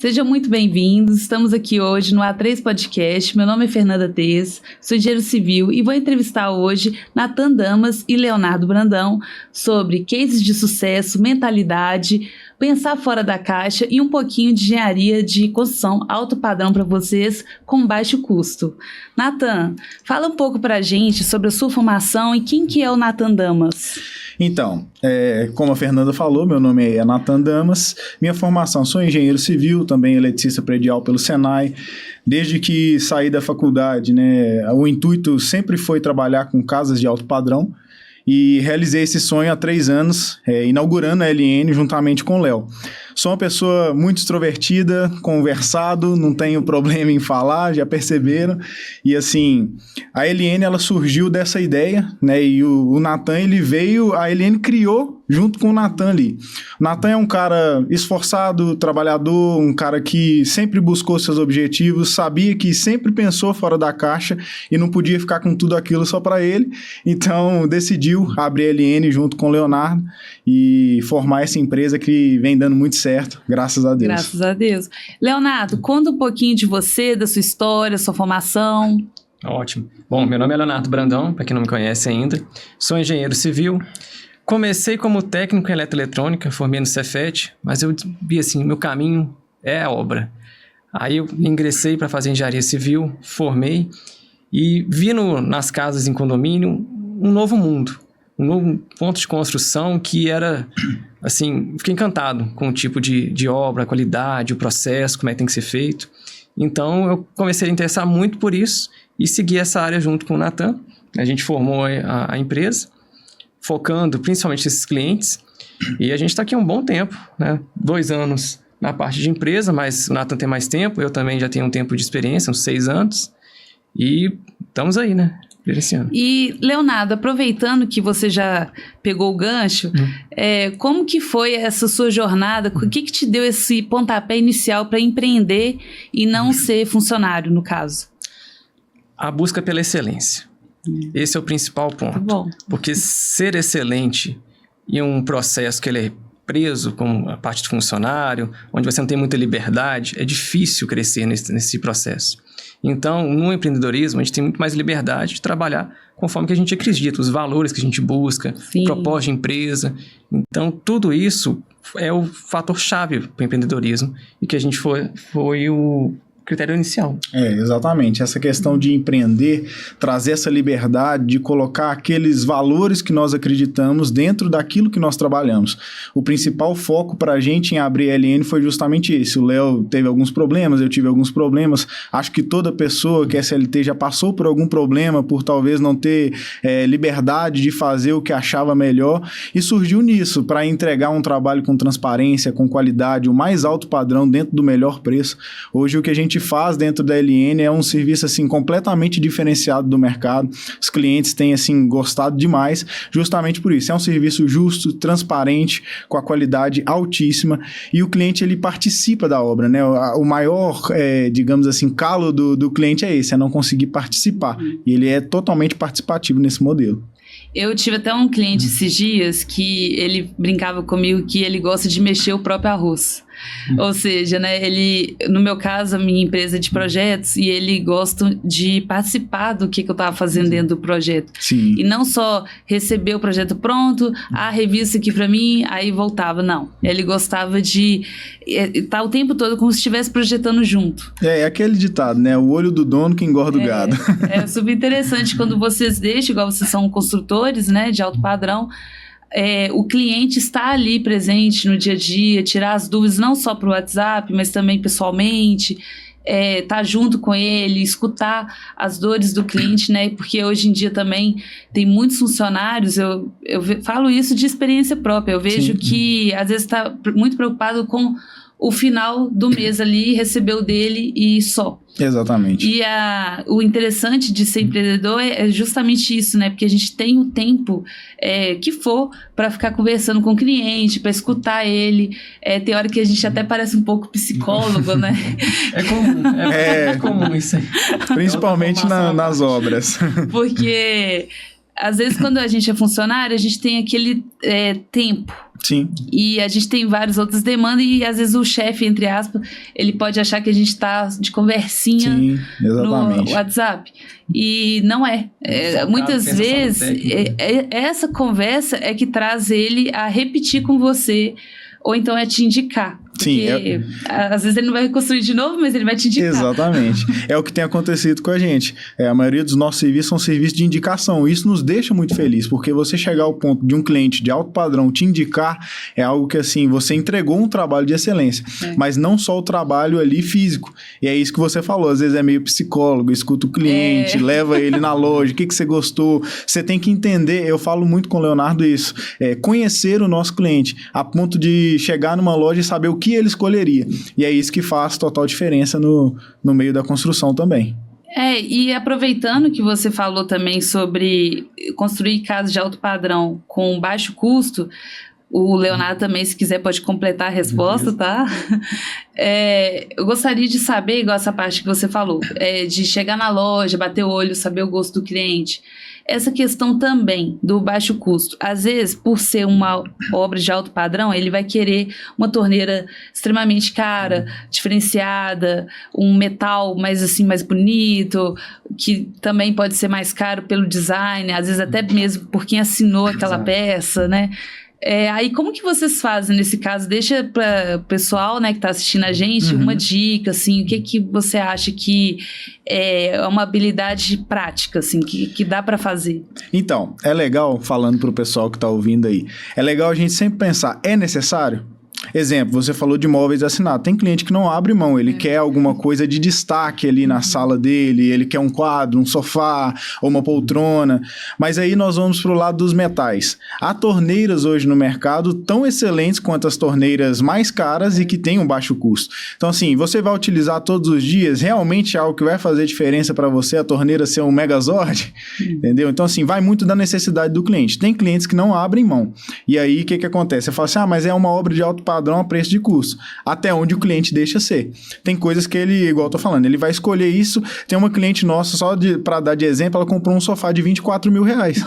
Sejam muito bem-vindos, estamos aqui hoje no A3 Podcast, meu nome é Fernanda Tez, sou engenheiro civil e vou entrevistar hoje Nathan Damas e Leonardo Brandão sobre cases de sucesso, mentalidade, pensar fora da caixa e um pouquinho de engenharia de construção alto padrão para vocês com baixo custo. Nathan, fala um pouco para a gente sobre a sua formação e quem que é o Nathan Damas. Então, como a Fernanda falou, meu nome é Nathan Damas, minha formação, sou engenheiro civil, também eletricista predial pelo Senai. Desde que saí da faculdade, o intuito sempre foi trabalhar com casas de alto padrão e realizei esse sonho há 3 anos, inaugurando a LN juntamente com o Léo. Sou uma pessoa muito extrovertida, conversado, não tenho problema em falar, já perceberam. E assim, a LN ela surgiu dessa ideia, e o Nathan ele veio, a LN criou junto com o Nathan ali. O Nathan é um cara esforçado, trabalhador, um cara que sempre buscou seus objetivos, sabia que sempre pensou fora da caixa e não podia ficar com tudo aquilo só para ele. Então decidiu abrir a LN junto com o Leonardo e formar essa empresa que vem dando muito certo, graças a Deus. Graças a Deus. Leonardo, conta um pouquinho de você, da sua história, sua formação. Ótimo. Bom, meu nome é Leonardo Brandão, para quem não me conhece ainda. Sou engenheiro civil. Comecei como técnico em eletroeletrônica, formei no Cefet, mas eu vi assim, meu caminho é a obra. Aí eu ingressei para fazer engenharia civil, formei e vi nas casas em condomínio um novo mundo, um novo ponto de construção que era, assim, fiquei encantado com o tipo de obra, a qualidade, o processo, como é que tem que ser feito. Então eu comecei a interessar muito por isso e segui essa área junto com o Nathan. A gente formou a empresa, focando principalmente nesses clientes, e a gente está aqui há um bom tempo, 2 anos na parte de empresa, mas o Nathan tem mais tempo, eu também já tenho um tempo de experiência, uns 6 anos, e estamos aí, gerenciando. E, Leonardo, aproveitando que você já pegou o gancho, como que foi essa sua jornada? O que te deu esse pontapé inicial para empreender e não ser funcionário, no caso? A busca pela excelência. Esse é o principal ponto. Bom. Porque ser excelente em um processo que ele é preso com a parte de funcionário, onde você não tem muita liberdade, é difícil crescer nesse processo. Então, no empreendedorismo, a gente tem muito mais liberdade de trabalhar conforme que a gente acredita, os valores que a gente busca, propósito de empresa. Então, tudo isso é o fator-chave para o empreendedorismo e que a gente foi o critério inicial. Exatamente. Essa questão de empreender, trazer essa liberdade de colocar aqueles valores que nós acreditamos dentro daquilo que nós trabalhamos. O principal foco para a gente em abrir a LN foi justamente esse. O Léo teve alguns problemas, eu tive alguns problemas. Acho que toda pessoa que é SLT já passou por algum problema, por talvez não ter liberdade de fazer o que achava melhor, e surgiu nisso, para entregar um trabalho com transparência, com qualidade, o mais alto padrão dentro do melhor preço. Hoje o que a gente faz dentro da LN é um serviço assim completamente diferenciado do mercado. Os clientes têm assim gostado demais, justamente por isso. É um serviço justo, transparente, com a qualidade altíssima, e o cliente ele participa da obra, O maior, digamos assim, calo do cliente é esse, é não conseguir participar. E ele é totalmente participativo nesse modelo. Eu tive até um cliente esses dias que ele brincava comigo que ele gosta de mexer o próprio arroz. Ou seja, ele, no meu caso, a minha empresa é de projetos, e ele gosta de participar do que eu estava fazendo dentro do projeto. Sim. E não só receber o projeto pronto, revista aqui para mim, aí voltava. Não. Ele gostava de estar o tempo todo como se estivesse projetando junto. É aquele ditado, o olho do dono que engorda o gado. É super interessante quando vocês deixam, igual vocês são construtores, de alto padrão, o cliente está ali presente no dia a dia, tirar as dúvidas não só para o WhatsApp, mas também pessoalmente, tá junto com ele, escutar as dores do cliente, porque hoje em dia também tem muitos funcionários, eu falo isso de experiência própria, eu vejo que às vezes está muito preocupado com o final do mês ali, recebeu dele e só. Exatamente. E o interessante de ser empreendedor é justamente isso, Porque a gente tem o tempo que for para ficar conversando com o cliente, para escutar ele. Tem hora que a gente até parece um pouco psicólogo, É comum. É comum isso aí. Principalmente nas obras. Porque às vezes quando a gente é funcionário, a gente tem aquele tempo Sim. E a gente tem várias outras demandas e às vezes o chefe, entre aspas, ele pode achar que a gente tá de conversinha no WhatsApp. E não é. Muitas vezes essa conversa é que traz ele a repetir com você ou então é te indicar. Porque às vezes ele não vai reconstruir de novo, mas ele vai te indicar. Exatamente. É o que tem acontecido com a gente. A maioria dos nossos serviços são serviços de indicação. Isso nos deixa muito feliz, porque você chegar ao ponto de um cliente de alto padrão te indicar é algo que, assim, você entregou um trabalho de excelência. Mas não só o trabalho ali físico. E é isso que você falou. Às vezes é meio psicólogo, escuta o cliente, leva ele na loja, o que você gostou. Você tem que entender, eu falo muito com o Leonardo isso, conhecer o nosso cliente, a ponto de chegar numa loja e saber o que ele escolheria. E é isso que faz total diferença no meio da construção também. E aproveitando que você falou também sobre construir casas de alto padrão com baixo custo, o Leonardo também, se quiser, pode completar a resposta, tá? Eu gostaria de saber, igual essa parte que você falou, de chegar na loja, bater o olho, saber o gosto do cliente. Essa questão também do baixo custo. Às vezes, por ser uma obra de alto padrão, ele vai querer uma torneira extremamente cara, diferenciada, um metal mais bonito, que também pode ser mais caro pelo design, às vezes até mesmo por quem assinou aquela peça, né? Aí como que vocês fazem nesse caso? Deixa para o pessoal, né, que está assistindo a gente uma dica, assim, o que você acha que é uma habilidade prática, assim, que dá para fazer? Então, é legal, falando para o pessoal que está ouvindo aí, é legal a gente sempre pensar, é necessário? Exemplo, você falou de móveis assinados. Tem cliente que não abre mão, ele quer alguma coisa de destaque ali na sala dele, ele quer um quadro, um sofá ou uma poltrona. Mas aí nós vamos para o lado dos metais. Há torneiras hoje no mercado tão excelentes quanto as torneiras mais caras e que têm um baixo custo. Então, assim, você vai utilizar todos os dias, realmente é algo que vai fazer diferença para você, a torneira ser um Megazord, entendeu? Então, assim, vai muito da necessidade do cliente. Tem clientes que não abrem mão. E aí, o que acontece? Você fala assim, mas é uma obra de alto padrão a preço de custo, até onde o cliente deixa ser. Tem coisas que ele, igual eu tô falando, ele vai escolher isso. Tem uma cliente nossa, só para dar de exemplo, ela comprou um sofá de 24 mil reais.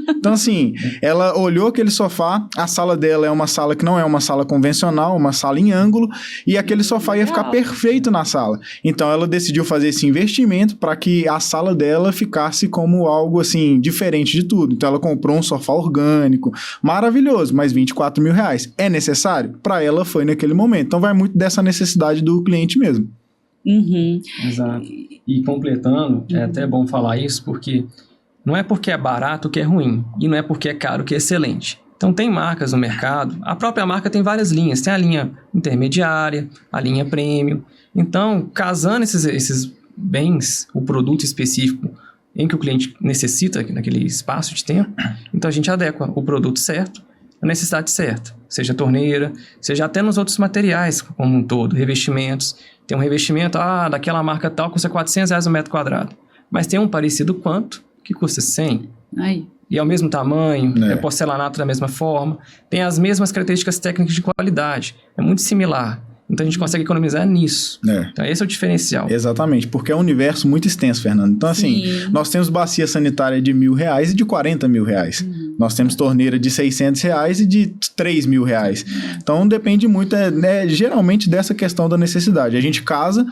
Então, assim, ela olhou aquele sofá, a sala dela é uma sala que não é uma sala convencional, uma sala em ângulo, e aquele sofá ia ficar perfeito na sala. Então, ela decidiu fazer esse investimento para que a sala dela ficasse como algo, assim, diferente de tudo. Então, ela comprou um sofá orgânico, maravilhoso, mas 24 mil reais. É necessário? Para ela foi naquele momento. Então, vai muito dessa necessidade do cliente mesmo. Exato. E completando, é até bom falar isso, porque não é porque é barato que é ruim, e não é porque é caro que é excelente. Então, tem marcas no mercado, a própria marca tem várias linhas, tem a linha intermediária, a linha premium. Então, casando esses bens, o produto específico em que o cliente necessita naquele espaço de tempo, então a gente adequa o produto certo, a necessidade certa, seja torneira, seja até nos outros materiais como um todo, revestimentos. Tem um revestimento, daquela marca tal, custa R$400 um metro quadrado, mas tem um parecido quanto, que custa 100. E é o mesmo tamanho, é porcelanato da mesma forma, tem as mesmas características técnicas de qualidade, é muito similar. Então, a gente consegue economizar nisso. Então, esse é o diferencial. Exatamente, porque é um universo muito extenso, Fernando. Então, assim, nós temos bacia sanitária de R$1.000 e de R$40.000. Nós temos torneira de R$600 e de R$3.000. Então, depende muito, geralmente, dessa questão da necessidade. A gente casa,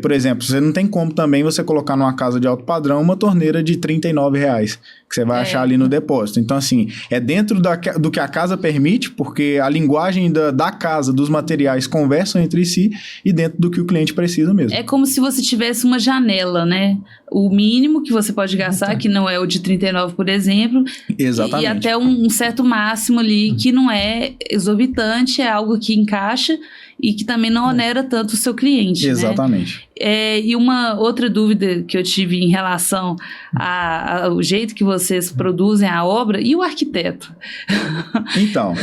por exemplo, você não tem como também você colocar numa casa de alto padrão uma torneira de R$39, que você vai achar ali no depósito. Então, assim, é dentro do que a casa permite, porque a linguagem da casa, dos materiais, conversam entre si e dentro do que o cliente precisa mesmo. É como se você tivesse uma janela, né? O mínimo que você pode gastar, que não é o de 39, por exemplo. Exatamente. E até um certo máximo ali, que não é exorbitante, é algo que encaixa e que também não onera tanto o seu cliente. Exatamente. Né? E uma outra dúvida que eu tive em relação ao jeito que vocês produzem a obra, e o arquiteto? Então,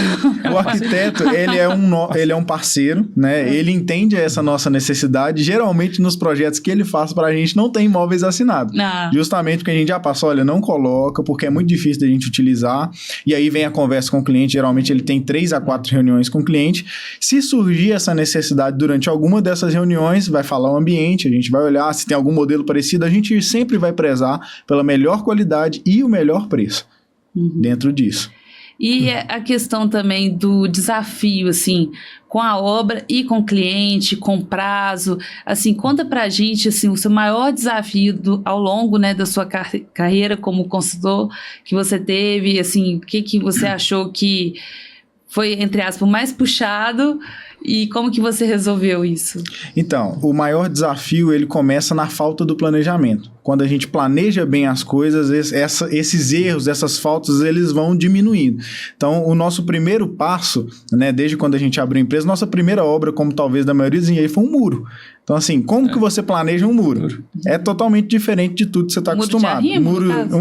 o arquiteto, ele é um parceiro, né? Ele entende essa nossa necessidade. Geralmente, nos projetos que ele faz pra gente, não tem imóveis assinados. Justamente porque a gente já passou, olha, não coloca, porque é muito difícil da gente utilizar. E aí vem a conversa com o cliente. Geralmente, ele tem 3 a 4 reuniões com o cliente. Se surgir essa necessidade durante alguma dessas reuniões, vai falar o ambiente, a gente vai olhar se tem algum modelo parecido, a gente sempre vai prezar pela melhor qualidade e o melhor preço dentro disso. E a questão também do desafio, assim, com a obra e com o cliente, com prazo, assim, conta pra gente, assim, o seu maior desafio ao longo, né, da sua carreira como consultor que você teve, assim, o que você achou que foi, entre aspas, mais puxado e como que você resolveu isso? Então, o maior desafio, ele começa na falta do planejamento. Quando a gente planeja bem as coisas, esses erros, essas faltas, eles vão diminuindo. Então, o nosso primeiro passo, né, desde quando a gente abriu a empresa, nossa primeira obra, como talvez da maioria dos engenheiros, foi um muro. Então, assim, como que você planeja um muro? É totalmente diferente de tudo que você está acostumado. Um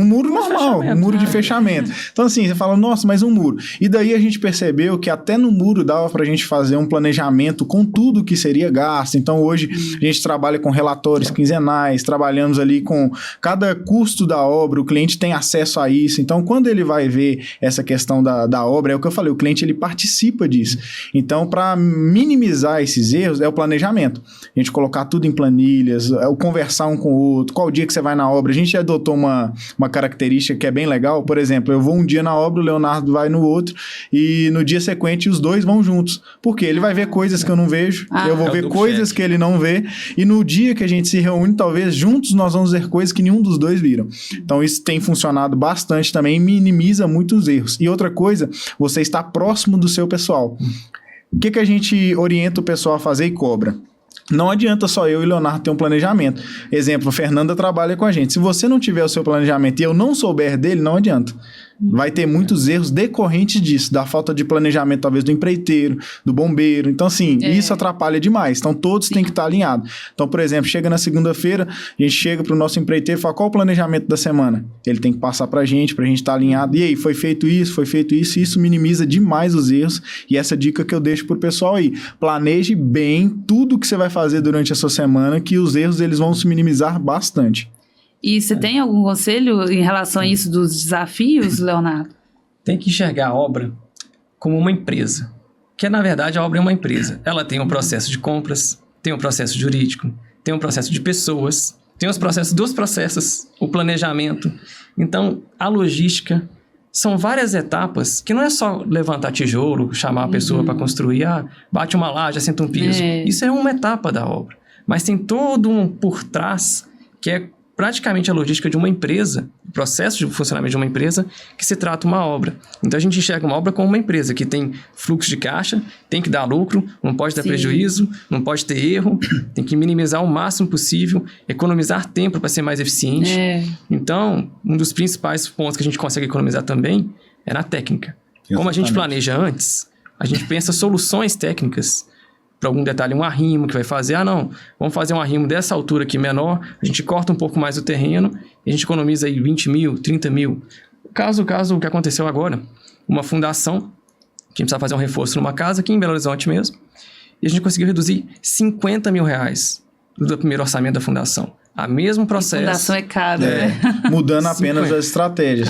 muro normal, um muro de fechamento. Então, assim, você fala, nossa, mas um muro. E daí a gente percebeu que até no muro dava para a gente fazer um planejamento com tudo que seria gasto. Então, hoje a gente trabalha com relatórios quinzenais, trabalhamos ali com cada custo da obra, o cliente tem acesso a isso. Então, quando ele vai ver essa questão da obra, é o que eu falei, o cliente ele participa disso. Então, para minimizar esses erros, é o planejamento. A gente colocar tudo em planilhas, o conversar um com o outro, qual dia que você vai na obra. A gente adotou uma característica que é bem legal, por exemplo, eu vou um dia na obra, o Leonardo vai no outro, e no dia sequente os dois vão juntos. Porque ele vai ver coisas que eu não vejo, eu vou ver coisas que ele não vê, e no dia que a gente se reúne, talvez juntos nós vamos ver coisas que nenhum dos dois viram. Então isso tem funcionado bastante também e minimiza muitos erros. E outra coisa, você está próximo do seu pessoal. O que a gente orienta o pessoal a fazer e cobra? Não adianta só eu e o Leonardo ter um planejamento. Exemplo, a Fernanda trabalha com a gente. Se você não tiver o seu planejamento e eu não souber dele, não adianta. Vai ter muitos erros decorrentes disso, da falta de planejamento, talvez, do empreiteiro, do bombeiro. Então, assim, isso atrapalha demais. Então, todos têm que estar alinhados. Então, por exemplo, chega na segunda-feira, a gente chega para o nosso empreiteiro e fala, qual o planejamento da semana? Ele tem que passar para a gente estar alinhado. E aí, foi feito isso, e isso minimiza demais os erros. E essa dica que eu deixo para o pessoal aí. Planeje bem tudo que você vai fazer durante a sua semana, que os erros eles vão se minimizar bastante. E você tem algum conselho em relação a isso dos desafios, Leonardo? Tem que enxergar a obra como uma empresa. Que, na verdade, a obra é uma empresa. Ela tem um processo de compras, tem um processo jurídico, tem um processo de pessoas, tem os processos dos processos, o planejamento. Então, a logística são várias etapas que não é só levantar tijolo, chamar a pessoa para construir, bate uma laje, assenta um piso. Isso é uma etapa da obra. Mas tem todo um por trás que é praticamente a logística de uma empresa, o processo de funcionamento de uma empresa, que se trata uma obra. Então, a gente enxerga uma obra como uma empresa que tem fluxo de caixa, tem que dar lucro, não pode dar prejuízo, não pode ter erro, tem que minimizar o máximo possível, economizar tempo para ser mais eficiente. Então, um dos principais pontos que a gente consegue economizar também é na técnica. Exatamente. Como a gente planeja antes, a gente pensa soluções técnicas para algum detalhe, um arrimo que vai fazer, vamos fazer um arrimo dessa altura aqui menor, a gente corta um pouco mais o terreno e a gente economiza aí 20 mil, 30 mil. Caso que aconteceu agora, uma fundação, a gente precisava fazer um reforço numa casa aqui em Belo Horizonte mesmo, e a gente conseguiu reduzir 50 mil reais do primeiro orçamento da fundação. A mesmo processo. A fundação é cara, né? Mudando apenas as estratégias.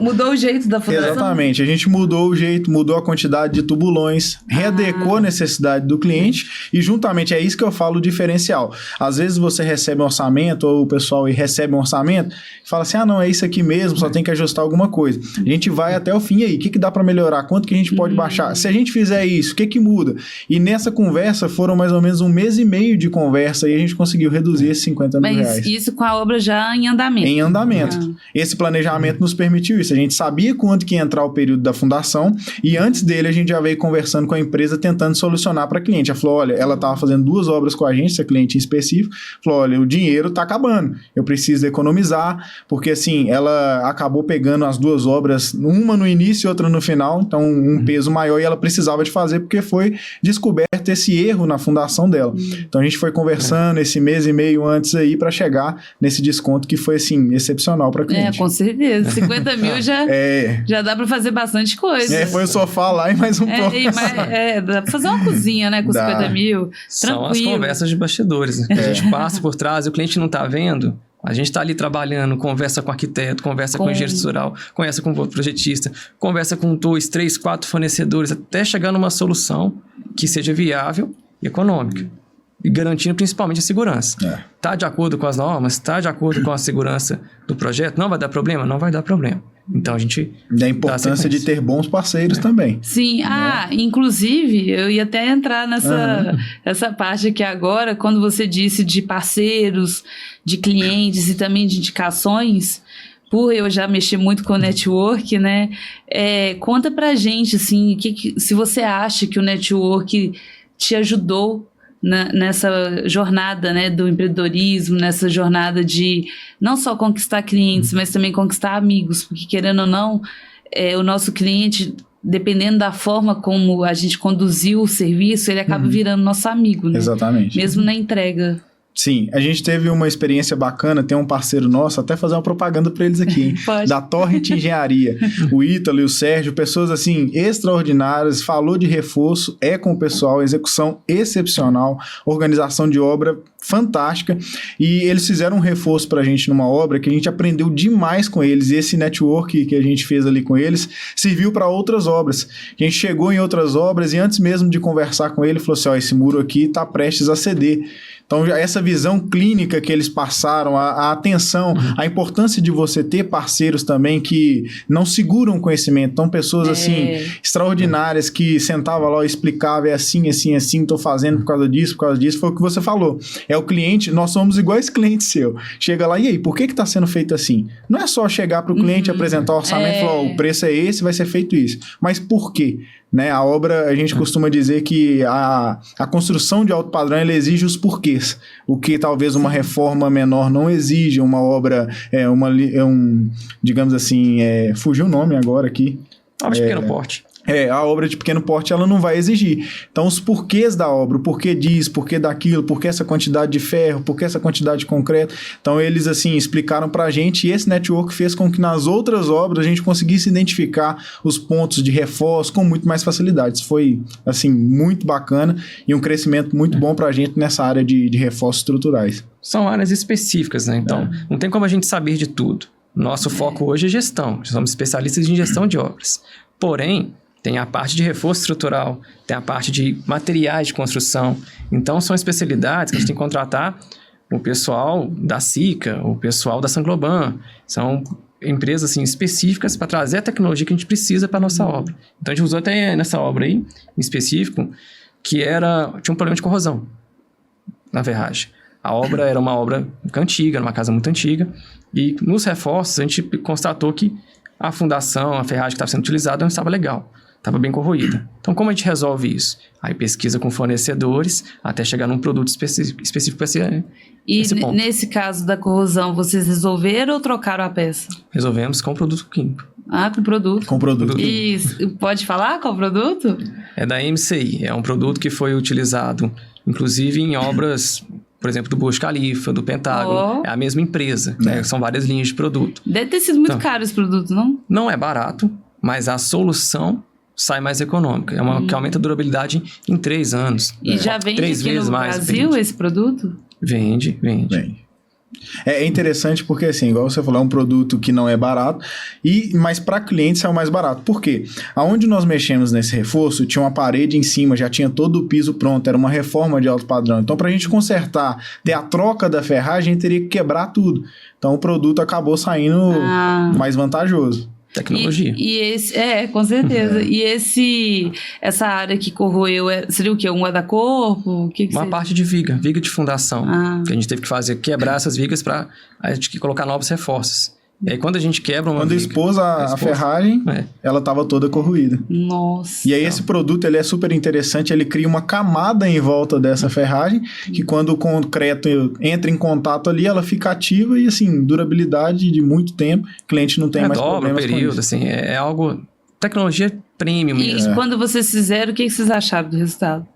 Mudou o jeito da fundação. Exatamente. A gente mudou o jeito, mudou a quantidade de tubulões, readequou a necessidade do cliente e juntamente é isso que eu falo diferencial. Às vezes você recebe um orçamento ou o pessoal recebe um orçamento e fala assim, não, é isso aqui mesmo, só tem que ajustar alguma coisa. A gente vai até o fim aí. O que dá para melhorar? Quanto que a gente pode baixar? Se a gente fizer isso, o que muda? E nessa conversa foram mais ou menos 1 mês e meio de conversa e a gente conseguiu reduzir esses 50 mil reais. Mas isso com a obra já em andamento. Em andamento. Esse planejamento nos permitiu isso. A gente sabia quando que ia entrar o período da fundação e antes dele a gente já veio conversando com a empresa tentando solucionar para a cliente. Ela falou, olha, ela estava fazendo 2 obras com a gente, essa cliente em específico, falou, olha, o dinheiro está acabando, eu preciso economizar, porque assim, ela acabou pegando as 2 obras, uma no início e outra no final, então um peso maior e ela precisava de fazer porque foi descoberto esse erro na fundação dela. Então a gente foi conversando esse mês e meio antes aí para chegar nesse desconto que foi, assim, excepcional para cliente. Com certeza. 50 mil já dá para fazer bastante coisa. Foi o sofá lá e mais um pouco. Dá para fazer uma cozinha, né, com 50 mil. São as conversas de bastidores. A gente passa por trás e o cliente não tá vendo. A gente está ali trabalhando, conversa com o arquiteto, conversa com o engenheiro estrutural, conversa com o projetista, conversa com 2, 3, 4 fornecedores, até chegar numa solução que seja viável e econômica. E garantindo principalmente a segurança. Está de acordo com as normas? Está de acordo com a segurança do projeto? Não vai dar problema? Não vai dar problema. Então a gente... Da importância de ter bons parceiros também. Sim, inclusive, eu ia até entrar nessa parte aqui agora, quando você disse de parceiros, de clientes e também de indicações, por eu já mexer muito com o network, né? Conta pra gente, assim, se você acha que o network te ajudou nessa jornada, né, do empreendedorismo, nessa jornada de não só conquistar clientes, mas também conquistar amigos, porque querendo ou não, o nosso cliente, dependendo da forma como a gente conduziu o serviço, ele acaba virando nosso amigo, né? Exatamente. Mesmo na entrega. Sim, a gente teve uma experiência bacana, tem um parceiro nosso, até fazer uma propaganda para eles aqui, hein? Pode. Da Torrent Engenharia. O Ítalo e o Sérgio, pessoas assim, extraordinárias, falou de reforço, com o pessoal, execução excepcional, organização de obra fantástica, e eles fizeram um reforço pra gente numa obra que a gente aprendeu demais com eles, e esse network que a gente fez ali com eles serviu para outras obras. A gente chegou em outras obras e antes mesmo de conversar com ele, falou assim, esse muro aqui tá prestes a ceder. Então, essa visão clínica que eles passaram, a atenção, a importância de você ter parceiros também que não seguram conhecimento. Então, pessoas assim, extraordinárias que sentavam lá e explicavam, assim, tô fazendo por causa disso, foi o que você falou. É o cliente, nós somos igual esse cliente seu. Chega lá, e aí, por que tá sendo feito assim? Não é só chegar para o cliente, apresentar o orçamento e falar, o preço é esse, vai ser feito isso. Mas por quê? Né? A obra, a gente costuma dizer que a construção de alto padrão, ela exige os porquês. O que talvez uma reforma menor não exige, uma obra, digamos assim, fugiu o nome agora aqui. Obra de pequeno porte. A obra de pequeno porte, ela não vai exigir. Então, os porquês da obra, o porquê disso, porquê daquilo, porquê essa quantidade de ferro, porquê essa quantidade de concreto. Então, eles, assim, explicaram pra gente, e esse network fez com que nas outras obras a gente conseguisse identificar os pontos de reforço com muito mais facilidade. Isso foi, assim, muito bacana e um crescimento muito bom pra gente nessa área de reforços estruturais. São áreas específicas, né? Então, não tem como a gente saber de tudo. Nosso foco hoje é gestão. Somos especialistas em gestão de obras. Porém, tem a parte de reforço estrutural, tem a parte de materiais de construção. Então, são especialidades que a gente tem que contratar o pessoal da SICA, o pessoal da Saint-Gobain. São empresas assim, específicas para trazer a tecnologia que a gente precisa para a nossa obra. Então, a gente usou até nessa obra aí, em específico, que tinha um problema de corrosão na ferragem. A obra era uma obra antiga, era uma casa muito antiga, e nos reforços a gente constatou que a fundação, a ferragem que estava sendo utilizada não estava legal. Estava bem corroída. Então, como a gente resolve isso? Aí pesquisa com fornecedores até chegar num produto específico para esse ponto. E nesse caso da corrosão, vocês resolveram ou trocaram a peça? Resolvemos com produto químico. Com produto. Com produto. E pode falar qual produto? É da MCI. É um produto que foi utilizado, inclusive, em obras, por exemplo, do Burj Khalifa, do Pentágono. É a mesma empresa. Né? São várias linhas de produto. Deve ter sido muito caro esse produto, não? Não é barato, mas a solução sai mais econômica. Que aumenta a durabilidade em 3 anos. E já vende 3 aqui vezes no mais Brasil esse produto? Vende. É interessante porque, assim, igual você falou, é um produto que não é barato, mas para clientes é o mais barato. Por quê? Aonde nós mexemos nesse reforço, tinha uma parede em cima, já tinha todo o piso pronto, era uma reforma de alto padrão. Então, para a gente consertar, ter a troca da ferragem, a gente teria que quebrar tudo. Então, o produto acabou saindo mais vantajoso. Tecnologia. Com certeza. E essa área que corroeu, seria o quê? Um guarda-corpo? Uma parte de viga de fundação. Que a gente teve que quebrar essas vigas para a gente colocar novos reforços. E aí, quando a gente quebra uma viga... expôs a ferragem, ela estava toda corroída. Nossa. E aí, esse produto, ele é super interessante, ele cria uma camada em volta dessa ferragem, que quando o concreto entra em contato ali, ela fica ativa e, assim, durabilidade de muito tempo, o cliente não tem mais problemas período, com isso. Assim, é algo... Tecnologia premium mesmo. E quando vocês fizeram, o que vocês acharam do resultado?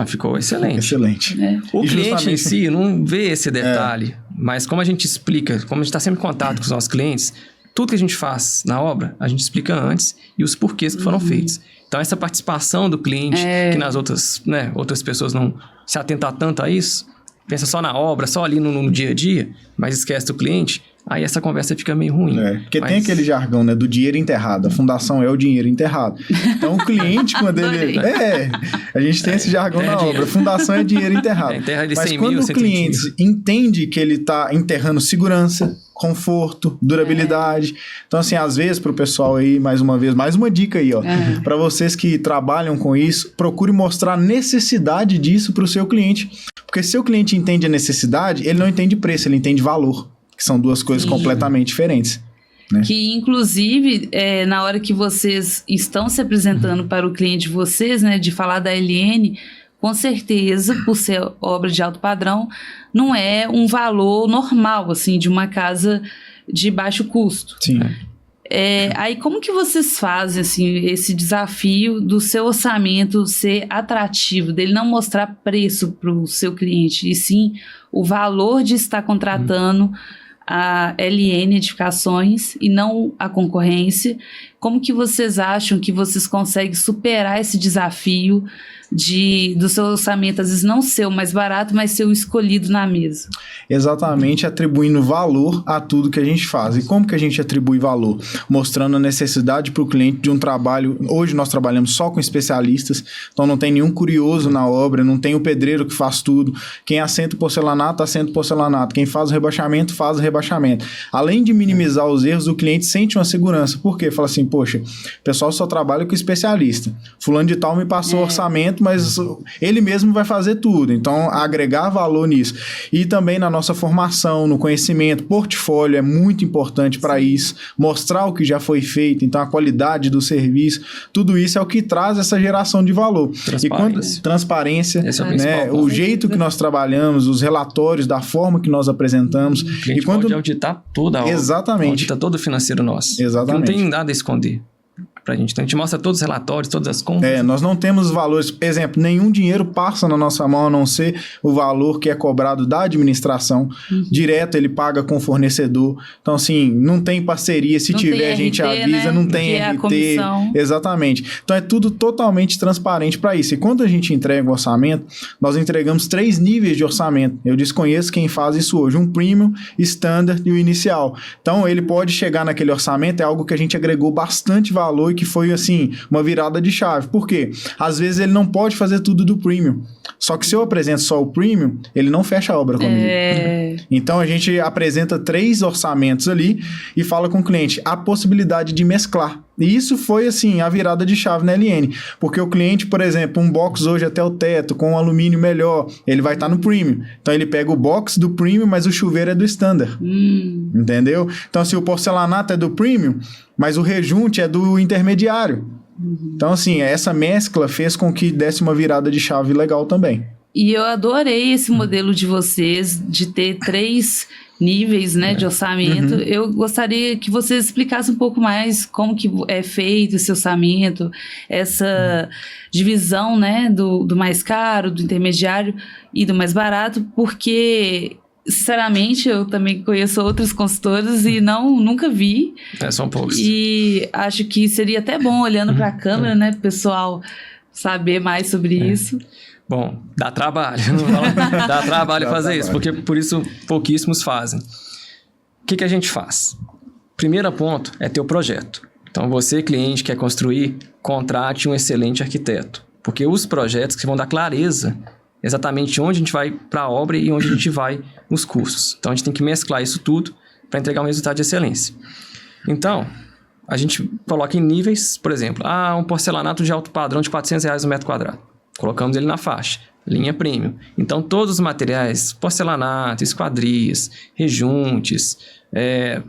Ficou excelente. Excelente. O cliente em si não vê esse detalhe, mas como a gente explica, como a gente está sempre em contato com os nossos clientes, tudo que a gente faz na obra, a gente explica antes e os porquês que foram feitos. Então, essa participação do cliente, que nas outras pessoas não se atentam tanto a isso, pensa só na obra, só ali no dia a dia, mas esquece do cliente, aí essa conversa fica meio ruim. Porque tem aquele jargão, né, do dinheiro enterrado. A fundação é o dinheiro enterrado. Então, o cliente, quando ele... a gente tem esse jargão na obra. A fundação é dinheiro enterrado. Enterra de Mas 100 quando mil, o cliente entende que ele está enterrando segurança, conforto, durabilidade. Então, assim, às vezes, para o pessoal aí, mais uma vez, mais uma dica aí, ó. Para vocês que trabalham com isso, procure mostrar a necessidade disso para o seu cliente. Porque se o cliente entende a necessidade, ele não entende preço, ele entende valor, que são duas coisas completamente diferentes. Né? Que, inclusive, na hora que vocês estão se apresentando para o cliente de vocês, né, de falar da LN, com certeza, por ser obra de alto padrão, não é um valor normal, assim, de uma casa de baixo custo. Sim. Aí, como que vocês fazem, assim, esse desafio do seu orçamento ser atrativo, dele não mostrar preço para o seu cliente, e sim o valor de estar contratando a LN Edificações e não a concorrência? Como que vocês acham que vocês conseguem superar esse desafio do seu orçamento, às vezes não ser o mais barato, mas ser o escolhido na mesa? Exatamente, atribuindo valor a tudo que a gente faz. E como que a gente atribui valor? Mostrando a necessidade para o cliente de um trabalho. Hoje nós trabalhamos só com especialistas, então não tem nenhum curioso na obra, não tem o pedreiro que faz tudo. Quem assenta o porcelanato, assenta o porcelanato. Quem faz o rebaixamento, faz o rebaixamento. Além de minimizar os erros, o cliente sente uma segurança. Por quê? Fala assim, poxa, o pessoal só trabalha com especialista. Fulano de tal me passou orçamento, mas ele mesmo vai fazer tudo. Então, agregar valor nisso. E também na nossa formação, no conhecimento, portfólio é muito importante para isso. Mostrar o que já foi feito, então a qualidade do serviço, tudo isso é o que traz essa geração de valor. Transparência, Esse é o né? principal. O jeito que nós trabalhamos, os relatórios, da forma que nós apresentamos. O cliente pode auditar toda a obra. Exatamente. Audita todo o financeiro nosso. Exatamente. Não tem nada a esconder pra gente. Então a gente mostra todos os relatórios, todas as contas. Nós não temos valores, por exemplo, nenhum dinheiro passa na nossa mão a não ser o valor que é cobrado da administração. Direto ele paga com o fornecedor. Então, assim, não tem parceria. Se não tiver, a gente avisa, não tem RT. A comissão. Exatamente. Então, é tudo totalmente transparente para isso. E quando a gente entrega o orçamento, nós entregamos 3 níveis de orçamento. Eu desconheço quem faz isso hoje. Um premium, standard e o inicial. Então, ele pode chegar naquele orçamento, é algo que a gente agregou bastante valor, que foi, assim, uma virada de chave. Por quê? Às vezes ele não pode fazer tudo do premium. Só que se eu apresento só o premium, ele não fecha a obra comigo. Então, a gente apresenta 3 orçamentos ali e fala com o cliente a possibilidade de mesclar. E isso foi, assim, a virada de chave na LN. Porque o cliente, por exemplo, um box hoje até o teto, com um alumínio melhor, ele vai estar no premium. Então, ele pega o box do premium, mas o chuveiro é do standard. Entendeu? Então, se o porcelanato é do premium, mas o rejunte é do intermediário. Então, assim, essa mescla fez com que desse uma virada de chave legal também. E eu adorei esse modelo de vocês, de ter 3 níveis, né, de orçamento. Eu gostaria que vocês explicassem um pouco mais como que é feito esse orçamento, essa divisão, né, do mais caro, do intermediário e do mais barato, porque, sinceramente, eu também conheço outros consultores e nunca vi. São poucos. E acho que seria até bom, olhando para a câmera, né, pro pessoal saber mais sobre isso. Bom, dá trabalho. Dá trabalho fazer isso, porque por isso pouquíssimos fazem. O que a gente faz? Primeiro ponto é ter o projeto. Então, você, cliente, quer construir, contrate um excelente arquiteto. Porque os projetos que vão dar clareza exatamente onde a gente vai para a obra e onde a gente vai nos custos. Então, a gente tem que mesclar isso tudo para entregar um resultado de excelência. Então, a gente coloca em níveis, por exemplo, um porcelanato de alto padrão de R$400 no metro quadrado. Colocamos ele na faixa, linha premium. Então, todos os materiais, porcelanato, esquadrias, rejuntes,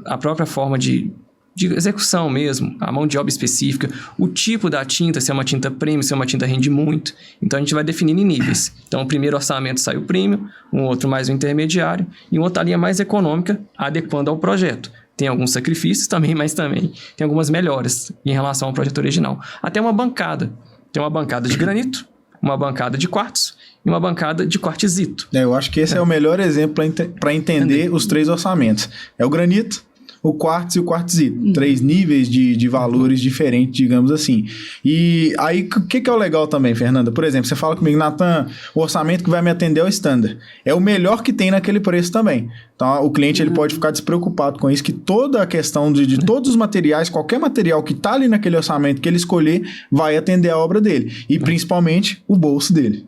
a própria forma de execução mesmo, a mão de obra específica, o tipo da tinta, se é uma tinta premium, se é uma tinta rende muito. Então, a gente vai definindo em níveis. Então, o primeiro orçamento sai o premium, um outro mais o intermediário e um outra linha mais econômica, adequando ao projeto. Tem alguns sacrifícios também, mas também tem algumas melhoras em relação ao projeto original. Até uma bancada. Tem uma bancada de granito, uma bancada de quartzo e uma bancada de quartzito. Eu acho que esse é o melhor exemplo para entender os 3 orçamentos. É o granito, o quartzo e o quartzito. 3 níveis de valores diferentes, digamos assim. E aí, o que é o legal também, Fernanda? Por exemplo, você fala comigo, Natan, o orçamento que vai me atender é o standard. É o melhor que tem naquele preço também. Então, o cliente ele pode ficar despreocupado com isso, que toda a questão de todos os materiais, qualquer material que está ali naquele orçamento que ele escolher, vai atender a obra dele. E, principalmente, o bolso dele.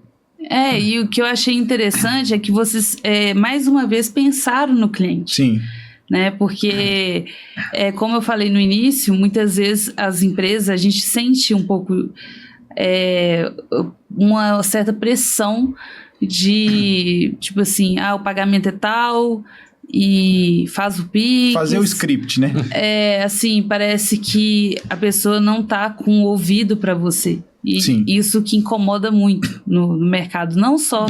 E o que eu achei interessante é que vocês, mais uma vez, pensaram no cliente. Sim. né? Porque, como eu falei no início, muitas vezes as empresas, a gente sente um pouco uma certa pressão de, tipo assim, o pagamento é tal e faz o Pix. Fazer o script, né? Assim, parece que a pessoa não tá com o ouvido para você. E Sim. isso que incomoda muito no mercado, não só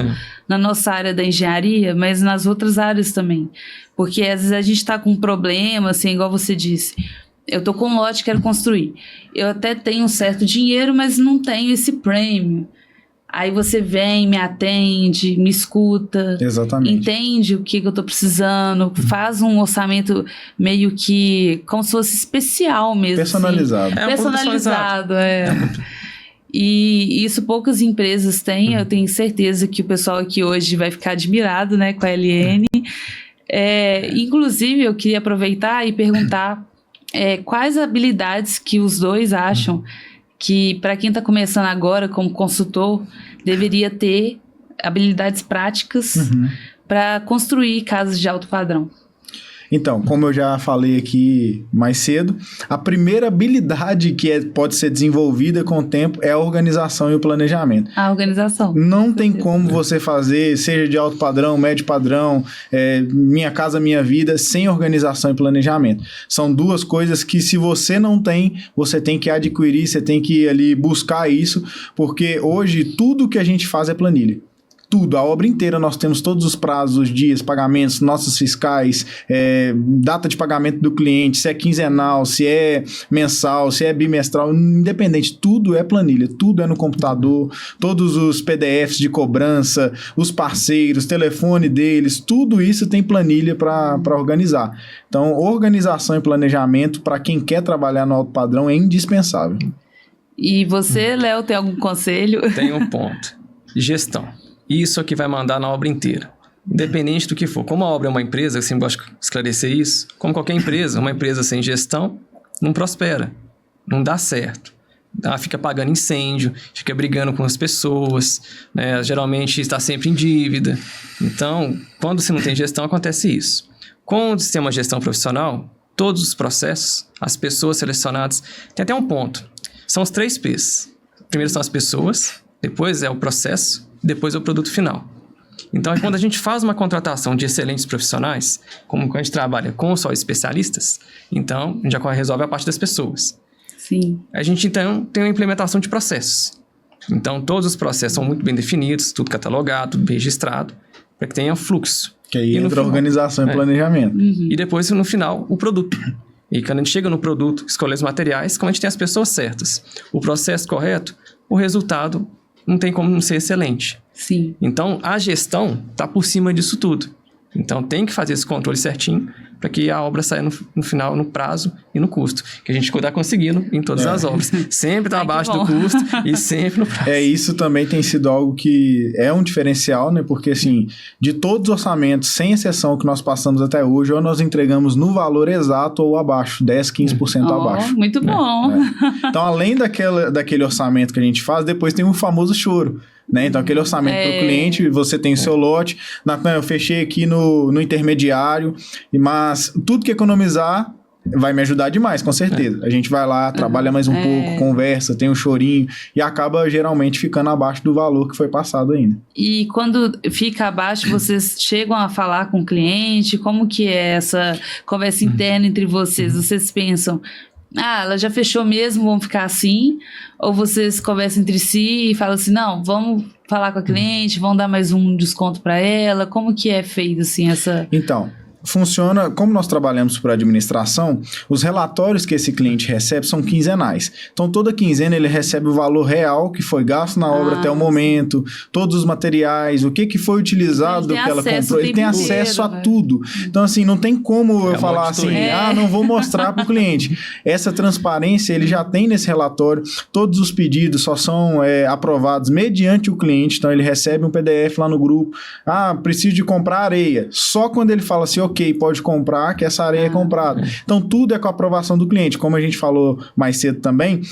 na nossa área da engenharia, mas nas outras áreas também. Porque às vezes a gente tá com um problema, assim, igual você disse. Eu tô com um lote, quero construir. Eu até tenho um certo dinheiro, mas não tenho esse prêmio. Aí você vem, me atende, me escuta. Exatamente. Entende o que eu tô precisando, faz um orçamento meio que como se fosse especial mesmo. Personalizado. Assim. Personalizado, E isso poucas empresas têm. Eu tenho certeza que o pessoal aqui hoje vai ficar admirado, né, com a LN. Inclusive, eu queria aproveitar e perguntar quais habilidades que os dois acham que, para quem está começando agora como consultor, deveria ter habilidades práticas para construir casas de alto padrão. Então, como eu já falei aqui mais cedo, a primeira habilidade que pode ser desenvolvida com o tempo é a organização e o planejamento. A organização. Não tem como você fazer, seja de alto padrão, médio padrão, Minha Casa Minha Vida, sem organização e planejamento. São duas coisas que, se você não tem, você tem que adquirir, você tem que ali buscar isso, porque hoje tudo que a gente faz é planilha. Tudo, a obra inteira, nós temos todos os prazos, os dias, pagamentos, notas fiscais, data de pagamento do cliente, se é quinzenal, se é mensal, se é bimestral, independente, tudo é planilha, tudo é no computador, todos os PDFs de cobrança, os parceiros, telefone deles, tudo isso tem planilha para organizar. Então, organização e planejamento, para quem quer trabalhar no alto padrão, é indispensável. E você, Léo, tem algum conselho? Tem um ponto. Gestão. Isso aqui vai mandar na obra inteira. Independente do que for. Como a obra é uma empresa, eu sempre gosto de esclarecer isso, como qualquer empresa, uma empresa sem gestão não prospera, não dá certo. Ela fica pagando incêndio, fica brigando com as pessoas, né? Geralmente está sempre em dívida. Então, quando você não tem gestão, acontece isso. Com o sistema de gestão profissional, todos os processos, as pessoas selecionadas, tem até um ponto. São os 3 P's. Primeiro são as pessoas, depois é o processo, depois é o produto final. Então, quando a gente faz uma contratação de excelentes profissionais, como quando a gente trabalha com só especialistas, então, a gente já resolve a parte das pessoas. Sim. A gente, então, tem uma implementação de processos. Então, todos os processos são muito bem definidos, tudo catalogado, tudo bem registrado, para que tenha fluxo. Que aí entra organização e planejamento. E depois, no final, o produto. E quando a gente chega no produto, escolher os materiais, como a gente tem as pessoas certas, o processo correto, o resultado não tem como não ser excelente. Sim. Então, a gestão está por cima disso tudo. Então, tem que fazer esse controle certinho para que a obra saia no final, no prazo e no custo. Que a gente está conseguindo em todas as obras. Sempre está abaixo do custo e sempre no prazo. Isso também tem sido algo que é um diferencial, né? Porque, assim, de todos os orçamentos, sem exceção que nós passamos até hoje, ou nós entregamos no valor exato ou abaixo, 10, 15% abaixo. Muito bom. Então, além daquele orçamento que a gente faz, depois tem o famoso choro. Né? Então, aquele orçamento para o cliente, você tem o seu lote. Natan, eu fechei aqui no intermediário, mas tudo que economizar vai me ajudar demais, com certeza. A gente vai lá, trabalha mais um pouco, conversa, tem um chorinho e acaba geralmente ficando abaixo do valor que foi passado ainda. E quando fica abaixo, vocês chegam a falar com o cliente? Como que é essa conversa interna entre vocês? Vocês pensam... ela já fechou mesmo, vamos ficar assim? Ou vocês conversam entre si e falam assim, não, vamos falar com a cliente, vamos dar mais um desconto para ela? Como que é feito assim essa... Então, funciona, como nós trabalhamos por administração, os relatórios que esse cliente recebe são quinzenais. Então, toda quinzena ele recebe o valor real que foi gasto na obra até o momento, todos os materiais, o que foi utilizado do que ela comprou. Ele tem acesso a tudo. Então, assim, não tem como eu falar assim, não vou mostrar para o cliente. Essa transparência ele já tem nesse relatório. Todos os pedidos só são aprovados mediante o cliente. Então, ele recebe um PDF lá no grupo. Preciso de comprar areia. Só quando ele fala assim, ok, ok, pode comprar, que essa areia é comprada. Então, tudo é com a aprovação do cliente. Como a gente falou mais cedo também,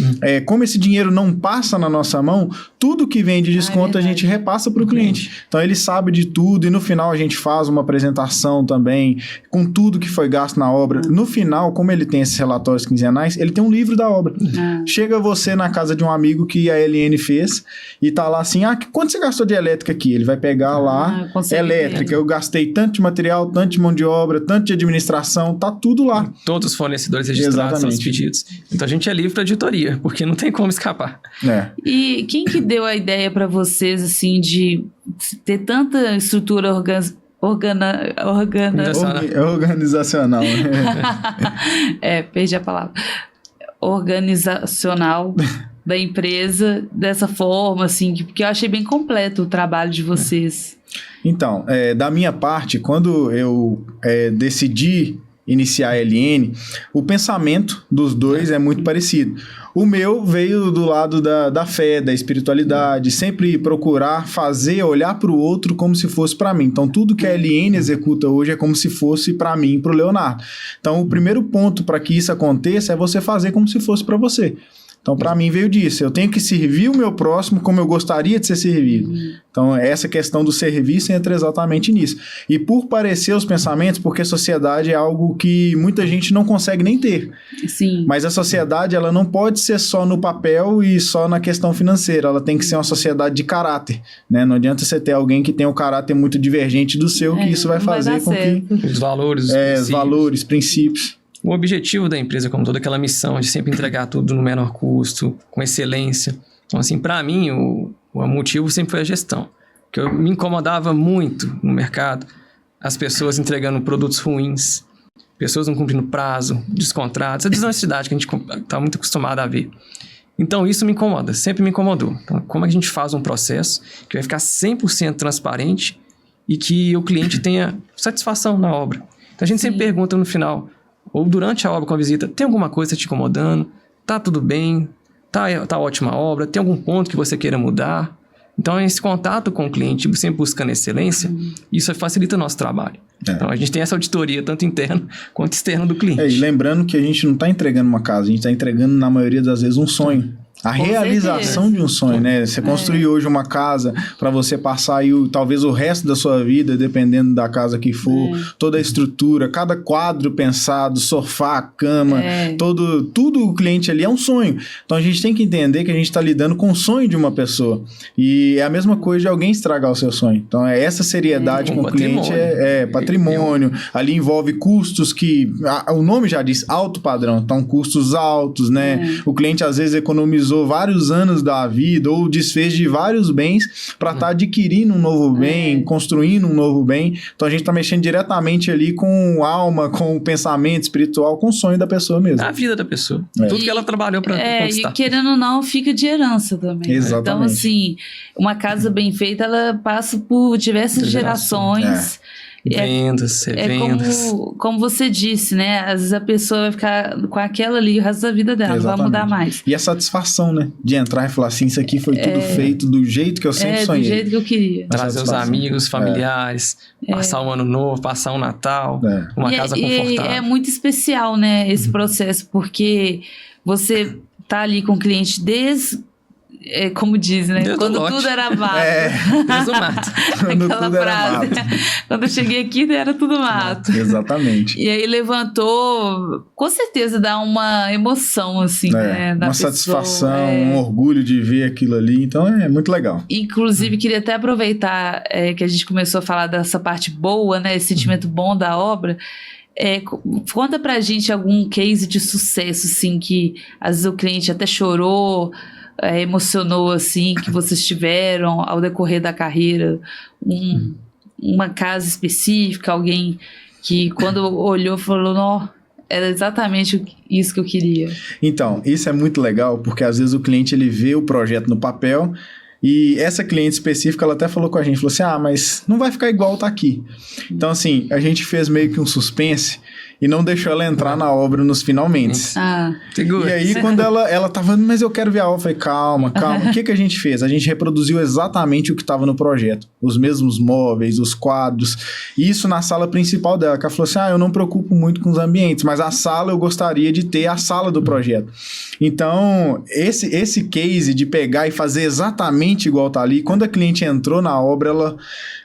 como esse dinheiro não passa na nossa mão, tudo que vem de desconto a gente repassa para o cliente. Então, ele sabe de tudo e no final a gente faz uma apresentação também com tudo que foi gasto na obra. No final, como ele tem esses relatórios quinzenais, ele tem um livro da obra. Chega você na casa de um amigo que a LN fez e tá lá assim, quanto você gastou de elétrica aqui? Ele vai pegar lá, elétrica, eu gastei tanto de material, tanto de mão de obra, tanto de administração, tá tudo lá. Todos os fornecedores registrados são os pedidos. Então a gente é livre para auditoria, porque não tem como escapar. E quem que deu a ideia para vocês, assim, de ter tanta estrutura organizacional. Perdi a palavra. Organizacional da empresa dessa forma, assim, porque eu achei bem completo o trabalho de vocês. Então, da minha parte, quando eu decidi iniciar a LN, o pensamento dos dois é muito parecido. O meu veio do lado da fé, da espiritualidade, sempre procurar fazer, olhar para o outro como se fosse para mim. Então, tudo que a LN executa hoje é como se fosse para mim, para o Leonardo. Então, o primeiro ponto para que isso aconteça é você fazer como se fosse para você. Então, para mim, veio disso. Eu tenho que servir o meu próximo como eu gostaria de ser servido. Então, essa questão do serviço entra exatamente nisso. E por parecer os pensamentos, porque sociedade é algo que muita gente não consegue nem ter. Sim. Mas a sociedade, ela não pode ser só no papel e só na questão financeira. Ela tem que ser uma sociedade de caráter, né? Não adianta você ter alguém que tem um caráter muito divergente do seu, que isso vai fazer com que... Os valores, os valores, princípios. O objetivo da empresa como toda, aquela missão de sempre entregar tudo no menor custo, com excelência. Então, assim, para mim, o motivo sempre foi a gestão. Porque eu me incomodava muito no mercado, as pessoas entregando produtos ruins, pessoas não cumprindo prazo, descontratos, essa desonestidade que a gente está muito acostumado a ver. Então, isso me incomoda, sempre me incomodou. Então, como é que a gente faz um processo que vai ficar 100% transparente e que o cliente tenha satisfação na obra? Então, a gente sempre pergunta no final... ou durante a obra com a visita, tem alguma coisa te incomodando? Tá tudo bem? Tá ótima a obra? Tem algum ponto que você queira mudar? Então, esse contato com o cliente, sempre buscando excelência, isso facilita o nosso trabalho. Então, a gente tem essa auditoria, tanto interna quanto externa do cliente. E lembrando que a gente não está entregando uma casa, a gente está entregando, na maioria das vezes, um sonho. A realização de um sonho, né? Você construir hoje uma casa para você passar aí talvez o resto da sua vida, dependendo da casa que for, toda a estrutura, cada quadro pensado, sofá, cama, tudo o cliente ali é um sonho. Então a gente tem que entender que a gente está lidando com o sonho de uma pessoa. E é a mesma coisa de alguém estragar o seu sonho. Então essa seriedade com o cliente é patrimônio. Ali envolve custos que, o nome já diz, alto padrão. Então custos altos, né? O cliente às vezes economizou vários anos da vida ou desfez de vários bens para estar adquirindo um novo bem, construindo um novo bem. Então a gente está mexendo diretamente ali com alma, com o pensamento espiritual, com o sonho da pessoa mesmo. A vida da pessoa. Tudo que ela trabalhou para conquistar. E querendo ou não, fica de herança também. Exatamente. Então, assim, uma casa bem feita, ela passa por diversas gerações. Vendas, revendas. Como você disse, né? Às vezes a pessoa vai ficar com aquela ali o resto da vida dela, não vai mudar mais. E a satisfação, né? De entrar e falar assim, isso aqui foi tudo feito do jeito que eu sempre sonhei. Do jeito que eu queria. Trazer os amigos, familiares, passar um ano novo, passar um Natal, uma casa confortável. É muito especial, né? Esse processo, porque você tá ali com o cliente desde... como diz, né? Deus quando tudo era mato. Deus do mato. Quando tudo era mato. Quando eu cheguei aqui, era tudo mato. Exatamente. E aí levantou, com certeza dá uma emoção, assim, né? Da uma pessoa, satisfação, um orgulho de ver aquilo ali. Então é muito legal. Inclusive, queria até aproveitar que a gente começou a falar dessa parte boa, né? Esse sentimento bom da obra. Conta pra gente algum case de sucesso, assim, que às vezes o cliente até chorou, emocionou, assim, que vocês tiveram ao decorrer da carreira, uma casa específica, alguém que quando olhou falou, não, era exatamente isso que eu queria. Então, isso é muito legal, porque às vezes o cliente ele vê o projeto no papel e essa cliente específica, ela até falou com a gente, falou assim, mas não vai ficar igual tá aqui. Então, assim, a gente fez meio que um suspense e não deixou ela entrar na obra nos finalmente. Segura. E aí, quando ela tava, mas eu quero ver a obra, eu falei, calma. O que a gente fez? A gente reproduziu exatamente o que estava no projeto. Os mesmos móveis, os quadros. Isso na sala principal dela, que ela falou assim, eu não me preocupo muito com os ambientes, mas a sala eu gostaria de ter a sala do projeto. Então, esse case de pegar e fazer exatamente igual tá ali, quando a cliente entrou na obra,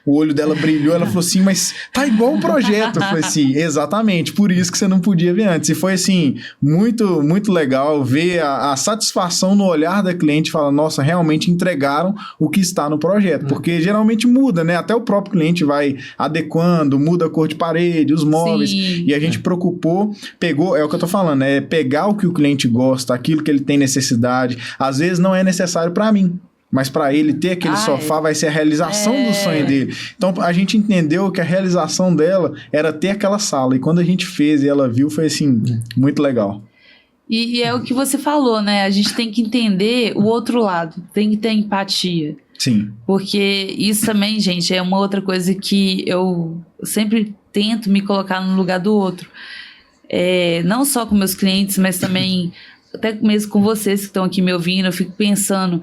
o olho dela brilhou, ela falou assim, mas tá igual o projeto. Eu falei assim, exatamente, por isso que você não podia ver antes. E foi assim, muito, muito legal ver a satisfação no olhar da cliente, falar, nossa, realmente entregaram o que está no projeto, porque geralmente muda, né? Até o próprio cliente vai adequando, muda a cor de parede, os móveis, e a gente pegou, é o que eu tô falando, é pegar o que o cliente gosta, aquilo que ele tem necessidade, às vezes não é necessário para mim, mas para ele ter aquele sofá vai ser a realização do sonho dele. Então a gente entendeu que a realização dela era ter aquela sala, e quando a gente fez e ela viu, foi assim, muito legal. E é o que você falou, né? A gente tem que entender o outro lado, tem que ter empatia. Sim. Porque isso também, gente, é uma outra coisa que eu sempre tento me colocar no lugar do outro. Não só com meus clientes, mas também até mesmo com vocês que estão aqui me ouvindo, eu fico pensando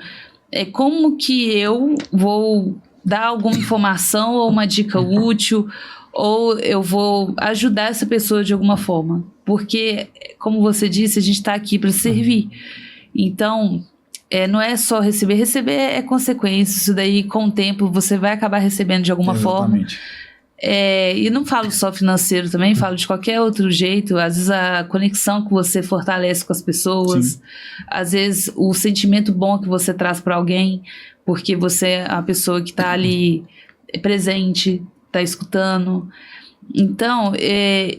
como que eu vou dar alguma informação ou uma dica útil, ou eu vou ajudar essa pessoa de alguma forma. Porque, como você disse, a gente está aqui para servir. Então, não é só receber é consequência. Isso daí, com o tempo, você vai acabar recebendo de alguma forma. E não falo só financeiro também, falo de qualquer outro jeito. Às vezes a conexão que você fortalece com as pessoas, sim, às vezes o sentimento bom que você traz para alguém, porque você é a pessoa que está ali presente, está escutando. Então,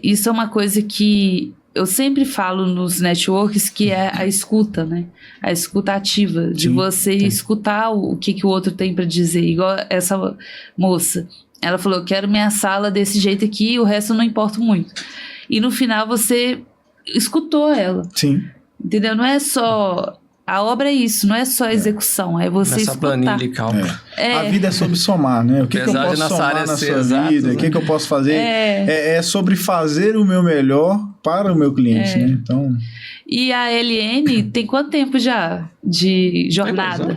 isso é uma coisa que eu sempre falo nos networks, que é a escuta, né? A escuta ativa, de você escutar o que o outro tem para dizer. Igual essa moça. Ela falou, eu quero minha sala desse jeito aqui, o resto eu não importo muito. E no final você escutou ela. Sim. Entendeu? Não é só... A obra é isso, não é só a execução, é você escutar. Planilha de cálculo. A vida é sobre somar, né? O que eu posso somar na sua vida, o que eu posso fazer. É sobre fazer o meu melhor para o meu cliente, né? Então... E a LN tem quanto tempo já de jornada?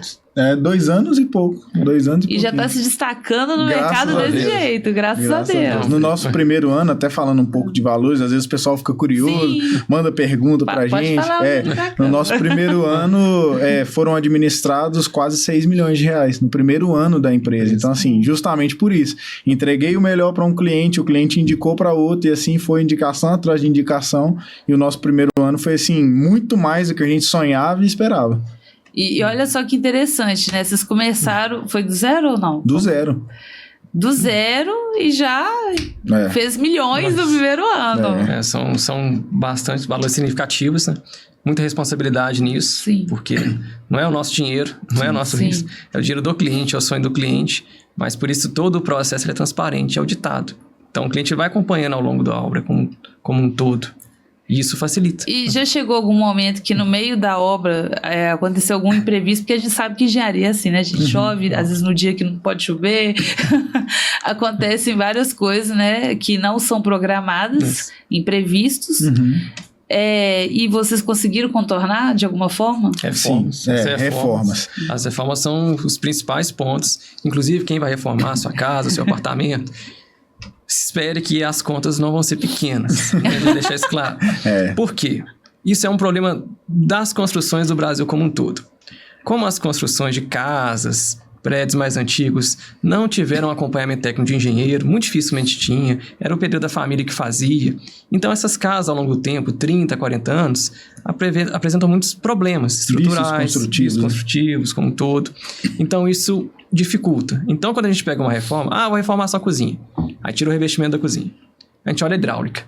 2 anos e pouco. 2 anos e já está se destacando no mercado desse jeito, graças a Deus. No nosso primeiro ano, até falando um pouco de valores, às vezes o pessoal fica curioso, manda pergunta pra gente. No nosso primeiro ano, foram administrados quase 6 milhões de reais no primeiro ano da empresa. Então, assim, justamente por isso. Entreguei o melhor para um cliente, o cliente indicou para outro, e assim foi indicação atrás de indicação. E o nosso primeiro ano foi, assim, muito mais do que a gente sonhava e esperava. E olha só que interessante, né? Vocês começaram... Foi do zero ou não? Do zero. Do zero e já fez milhões no primeiro ano. São bastante valores significativos, né? Muita responsabilidade nisso. Sim. Porque não é o nosso dinheiro, não é o nosso risco. É o dinheiro do cliente, é o sonho do cliente. Mas por isso todo o processo é transparente, é auditado. Então o cliente vai acompanhando ao longo da obra como um todo. E isso facilita. E já chegou algum momento que no meio da obra aconteceu algum imprevisto, porque a gente sabe que engenharia é assim, né? A gente chove, às vezes no dia que não pode chover. Acontecem várias coisas, né? Que não são programadas, imprevistos. E vocês conseguiram contornar de alguma forma? Reformas. Reformas. As reformas são os principais pontos. Inclusive, quem vai reformar a sua casa, o seu apartamento... Espere que as contas não vão ser pequenas. Vou deixar isso claro. Por quê? Isso é um problema das construções do Brasil como um todo. Como as construções de casas, prédios mais antigos, não tiveram acompanhamento técnico de engenheiro, muito dificilmente tinha, era o pedreiro da família que fazia. Então, essas casas, ao longo do tempo, 30, 40 anos, apresentam muitos problemas estruturais, vícios construtivos como um todo. Então, isso dificulta. Então, quando a gente pega uma reforma, vou reformar só a cozinha. Aí tira o revestimento da cozinha. A gente olha a hidráulica.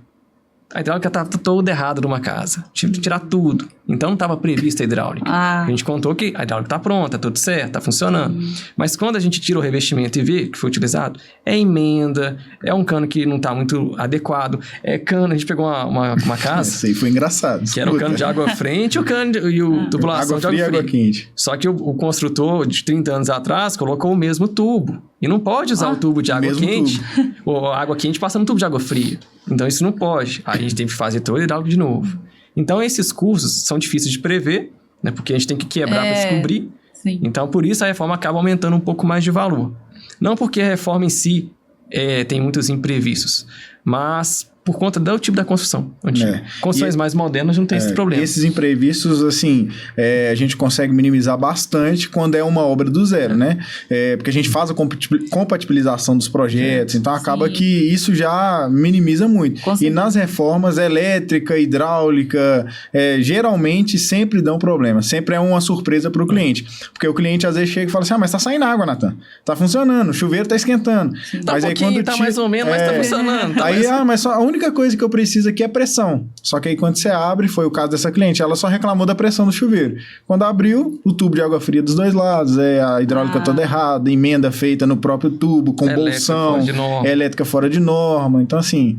A hidráulica estava toda errada numa casa. Tive que tirar tudo. Então não estava prevista a hidráulica. A gente contou que a hidráulica está pronta, tudo certo, está funcionando. Mas quando a gente tira o revestimento e vê que foi utilizado, é emenda, é um cano que não está muito adequado, é cano, a gente pegou uma casa... Isso aí foi engraçado. Que era o cano de água frente e o tubulação de água fria. Água quente. Só que o construtor de 30 anos atrás colocou o mesmo tubo. E não pode usar o tubo de água quente, ou água quente passando no tubo de água fria. Então, isso não pode. Aí a gente tem que fazer todo o hidráulico de novo. Então, esses cursos são difíceis de prever, né? Porque a gente tem que quebrar para descobrir. Sim. Então, por isso a reforma acaba aumentando um pouco mais de valor. Não porque a reforma em si tem muitos imprevistos, mas por conta do tipo da construção antiga. Construções mais modernas não tem esse problema. Esses imprevistos, assim, a gente consegue minimizar bastante quando é uma obra do zero, né? Porque a gente faz a compatibilização dos projetos, então acaba que isso já minimiza muito. E nas reformas, elétrica, hidráulica, geralmente sempre dão problema. Sempre é uma surpresa para o cliente. Porque o cliente às vezes chega e fala assim, mas tá saindo água, Nathan. Tá funcionando, o chuveiro tá esquentando. Tá mas aí quando tá mais ou menos, mas tá funcionando. Tá aí, mas só a única coisa que eu preciso aqui é pressão. Só que aí quando você abre, foi o caso dessa cliente, ela só reclamou da pressão do chuveiro. Quando abriu, o tubo de água fria dos dois lados, a hidráulica toda errada, emenda feita no próprio tubo, com bolsão, elétrica fora de norma. Então, assim,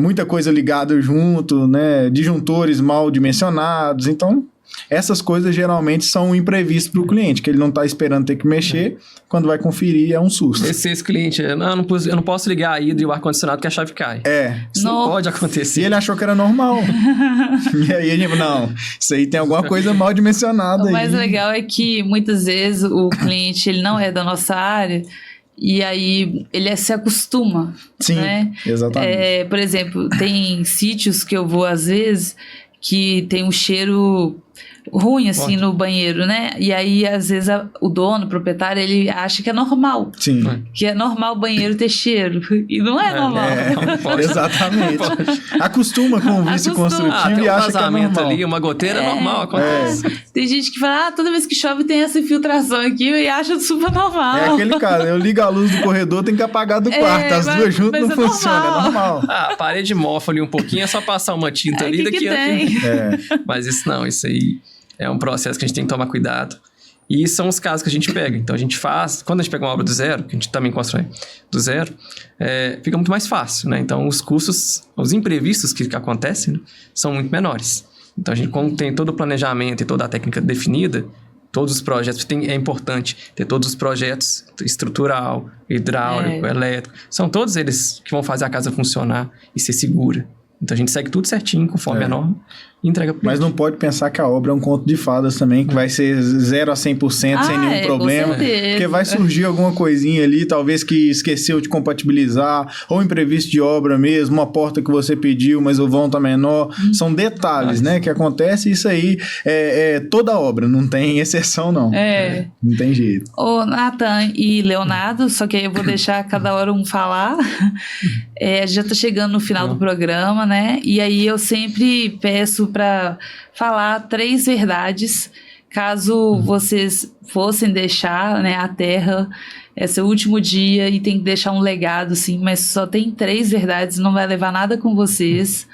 muita coisa ligada junto, né? Disjuntores mal dimensionados. Então, essas coisas geralmente são um imprevisto para o cliente, que ele não está esperando ter que mexer, quando vai conferir é um susto. Esse cliente, eu não posso ligar a hidro e o ar-condicionado que a chave cai. Isso não pode acontecer. E ele achou que era normal. E aí ele falou, não, isso aí tem alguma coisa mal dimensionada aí. O mais legal é que muitas vezes o cliente ele não é da nossa área, e aí ele se acostuma. Sim, né? Exatamente. Por exemplo, tem sítios que eu vou às vezes que tem um cheiro ruim, assim, no banheiro, né? E aí, às vezes, o dono, o proprietário, ele acha que é normal. Sim. Que é normal o banheiro ter cheiro. E não é normal. Exatamente. Acostuma com o vício construtivo e acha que é normal. Ali, uma goteira normal, acontece. Tem gente que fala, toda vez que chove tem essa infiltração aqui e acha super normal. É aquele caso, eu ligo a luz do corredor, tem que apagar do quarto. As duas juntas não funcionam, é normal. A parede mofa ali um pouquinho, é só passar uma tinta ali daqui a pouco. Mas isso aí é um processo que a gente tem que tomar cuidado. E são os casos que a gente pega. Então, a gente faz... Quando a gente pega uma obra do zero, que a gente também constrói do zero, fica muito mais fácil, né? Então, os custos, os imprevistos que acontecem, né, são muito menores. Então, a gente, quando tem todo o planejamento e toda a técnica definida, todos os projetos... É importante ter todos os projetos estrutural, hidráulico, elétrico. São todos eles que vão fazer a casa funcionar e ser segura. Então, a gente segue tudo certinho, conforme a norma, e entrega pro cliente. Mas não pode pensar que a obra é um conto de fadas também, que vai ser 0 a 100% sem nenhum problema. Porque vai surgir alguma coisinha ali, talvez que esqueceu de compatibilizar, ou imprevisto de obra mesmo, uma porta que você pediu, mas o vão tá menor. São detalhes, né, que acontece. Isso aí é toda obra, não tem exceção, não. Não tem jeito. Ô, Nathan e Leonardo, só que aí eu vou deixar cada hora um falar. Já tá chegando no final do programa, né? E aí eu sempre peço para falar 3 verdades, caso vocês fossem deixar, né, a Terra, esse último dia, e tem que deixar um legado, assim, mas só tem 3 verdades, não vai levar nada com vocês,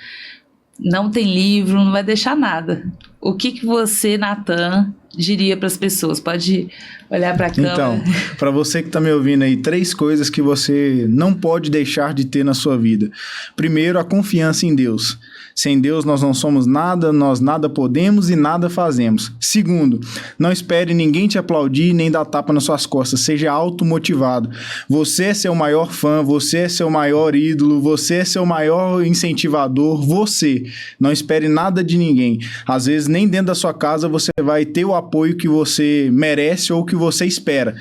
não tem livro, não vai deixar nada. O que você, Nathan, diria para as pessoas? Pode olhar para a câmera. Então, para você que está me ouvindo aí, 3 coisas que você não pode deixar de ter na sua vida. Primeiro, a confiança em Deus. Sem Deus nós não somos nada, nós nada podemos e nada fazemos. Segundo, não espere ninguém te aplaudir nem dar tapa nas suas costas, seja automotivado. Você é seu maior fã, você é seu maior ídolo, você é seu maior incentivador, você. Não espere nada de ninguém. Às vezes nem dentro da sua casa você vai ter o apoio que você merece ou que você espera.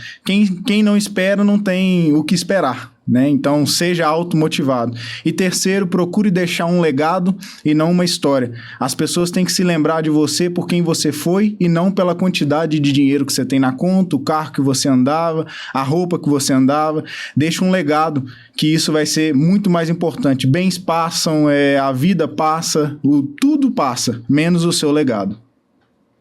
Quem não espera não tem o que esperar. Né? Então, seja automotivado. E terceiro, procure deixar um legado e não uma história. As pessoas têm que se lembrar de você por quem você foi e não pela quantidade de dinheiro que você tem na conta, o carro que você andava, a roupa que você andava. Deixa um legado, que isso vai ser muito mais importante. Bens passam, a vida passa, tudo passa, menos o seu legado.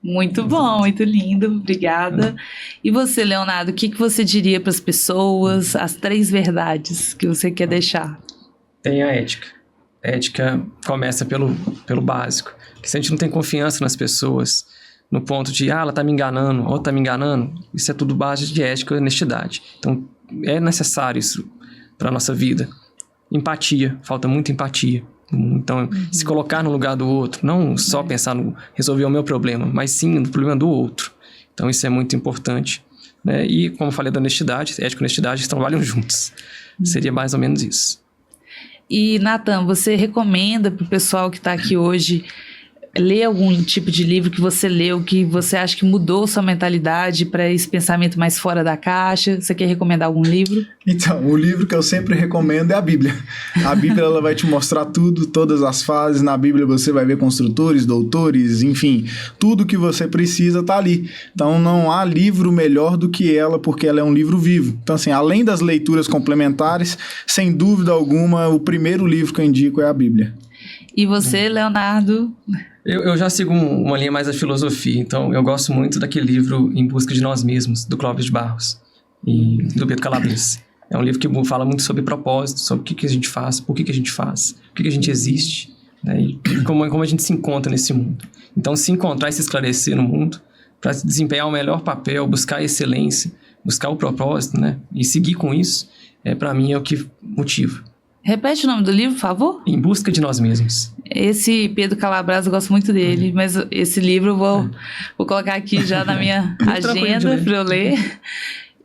Muito bom, muito lindo, obrigada. E você, Leonardo, o que você diria para as pessoas, as 3 verdades que você quer deixar? Tem a ética. A ética começa pelo básico. Que se a gente não tem confiança nas pessoas, no ponto de, ela tá me enganando, ou tá me enganando, isso é tudo base de ética e honestidade. Então, é necessário isso para a nossa vida. Empatia, falta muita empatia. Então, se colocar no lugar do outro, não só pensar no resolver o meu problema, mas sim no problema do outro. Então, isso é muito importante, né? E, como eu falei da honestidade, ética e honestidade trabalham juntos. Seria mais ou menos isso. E, Nathan, você recomenda para o pessoal que está aqui hoje ler algum tipo de livro que você leu, que você acha que mudou sua mentalidade para esse pensamento mais fora da caixa? Você quer recomendar algum livro? Então, o livro que eu sempre recomendo é a Bíblia. A Bíblia ela vai te mostrar tudo, todas as fases. Na Bíblia você vai ver construtores, doutores, enfim, tudo que você precisa tá ali. Então não há livro melhor do que ela, porque ela é um livro vivo. Então assim, além das leituras complementares, sem dúvida alguma, o primeiro livro que eu indico é a Bíblia. E você, Leonardo? Eu já sigo uma linha mais da filosofia, então eu gosto muito daquele livro Em Busca de Nós Mesmos, do Clóvis de Barros e do Pedro Calabres. É um livro que fala muito sobre propósito, sobre o que a gente faz, por que a gente faz, por que a gente existe, né? E como a gente se encontra nesse mundo. Então, se encontrar e se esclarecer no mundo, para desempenhar o melhor papel, buscar a excelência, buscar o propósito, né? E seguir com isso, para mim é o que motiva. Repete o nome do livro, por favor? Em Busca de Nós Mesmos. Esse Pedro Calabres, eu gosto muito dele, mas esse livro eu vou colocar aqui já na minha agenda para eu ler.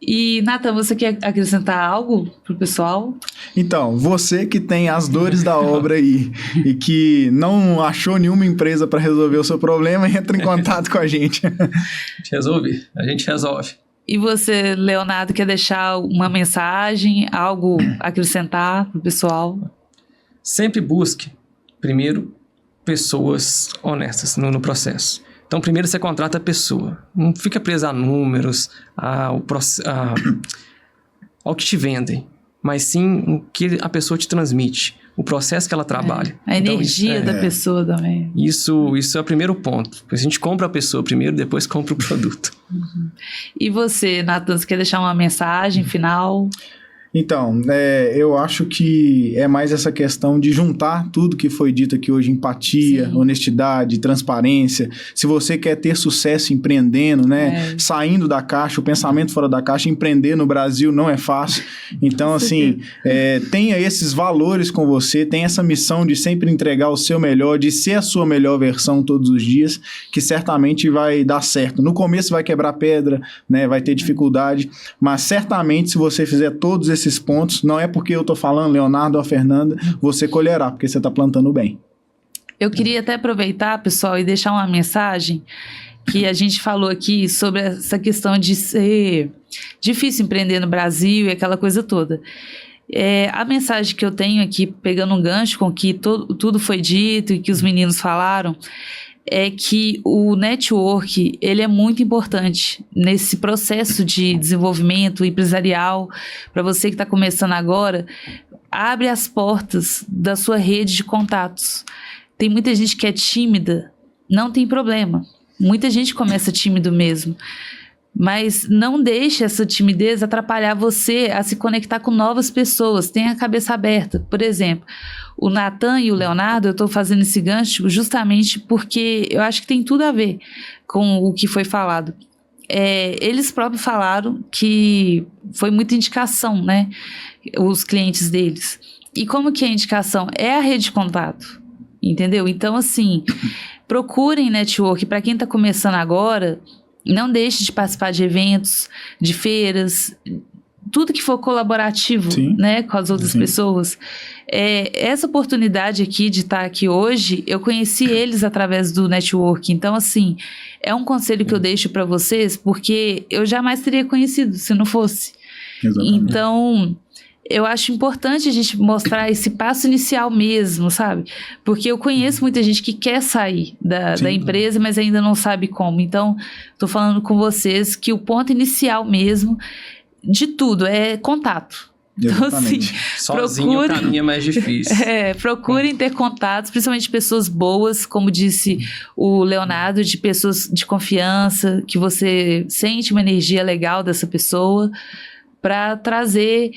E, Nathan, você quer acrescentar algo pro pessoal? Então, você que tem as dores da obra aí e que não achou nenhuma empresa para resolver o seu problema, entra em contato com a gente. A gente resolve. E você, Leonardo, quer deixar uma mensagem, algo acrescentar pro pessoal? Sempre busque, primeiro, pessoas honestas no processo. Então, primeiro você contrata a pessoa. Não fica preso a números, ao que te vendem, mas sim o que a pessoa te transmite, o processo que ela trabalha. A energia da pessoa também. Isso é o primeiro ponto. A gente compra a pessoa primeiro, depois compra o produto. Uhum. E você, Nathan, você quer deixar uma mensagem final? Então, eu acho que é mais essa questão de juntar tudo que foi dito aqui hoje, empatia, sim, honestidade, transparência. Se você quer ter sucesso empreendendo, né, saindo da caixa, o pensamento fora da caixa, empreender no Brasil não é fácil. Então, assim, tenha esses valores com você, tenha essa missão de sempre entregar o seu melhor, de ser a sua melhor versão todos os dias, que certamente vai dar certo. No começo vai quebrar pedra, né, vai ter dificuldade, mas certamente se você fizer todos esses pontos, não é porque eu tô falando, Leonardo ou a Fernanda, você colherá, porque você tá plantando bem. Eu queria até aproveitar, pessoal, e deixar uma mensagem que a gente falou aqui sobre essa questão de ser difícil empreender no Brasil e aquela coisa toda. A mensagem que eu tenho aqui, pegando um gancho com que tudo foi dito e que os meninos falaram, é que o network, ele é muito importante nesse processo de desenvolvimento empresarial. Para você que está começando agora, abre as portas da sua rede de contatos. Tem muita gente que é tímida, não tem problema. Muita gente começa tímido mesmo. Mas não deixe essa timidez atrapalhar você a se conectar com novas pessoas. Tenha a cabeça aberta. Por exemplo, o Nathan e o Leonardo, eu estou fazendo esse gancho justamente porque eu acho que tem tudo a ver com o que foi falado. Eles próprios falaram que foi muita indicação, né? Os clientes deles. E como que é a indicação? É a rede de contato, entendeu? Então, assim, procurem network. Para quem está começando agora, não deixe de participar de eventos, de feiras, tudo que for colaborativo, né, com as outras pessoas. Essa oportunidade aqui de estar aqui hoje, eu conheci eles através do network. Então, assim, é um conselho que eu deixo para vocês, porque eu jamais teria conhecido se não fosse. Exatamente. Então, eu acho importante a gente mostrar esse passo inicial mesmo, sabe? Porque eu conheço muita gente que quer sair da empresa, mas ainda não sabe como. Então, estou falando com vocês que o ponto inicial mesmo de tudo é contato. Então, assim, sozinho o caminho é mais difícil. Procurem ter contatos, principalmente pessoas boas, como disse o Leonardo, de pessoas de confiança, que você sente uma energia legal dessa pessoa, para trazer,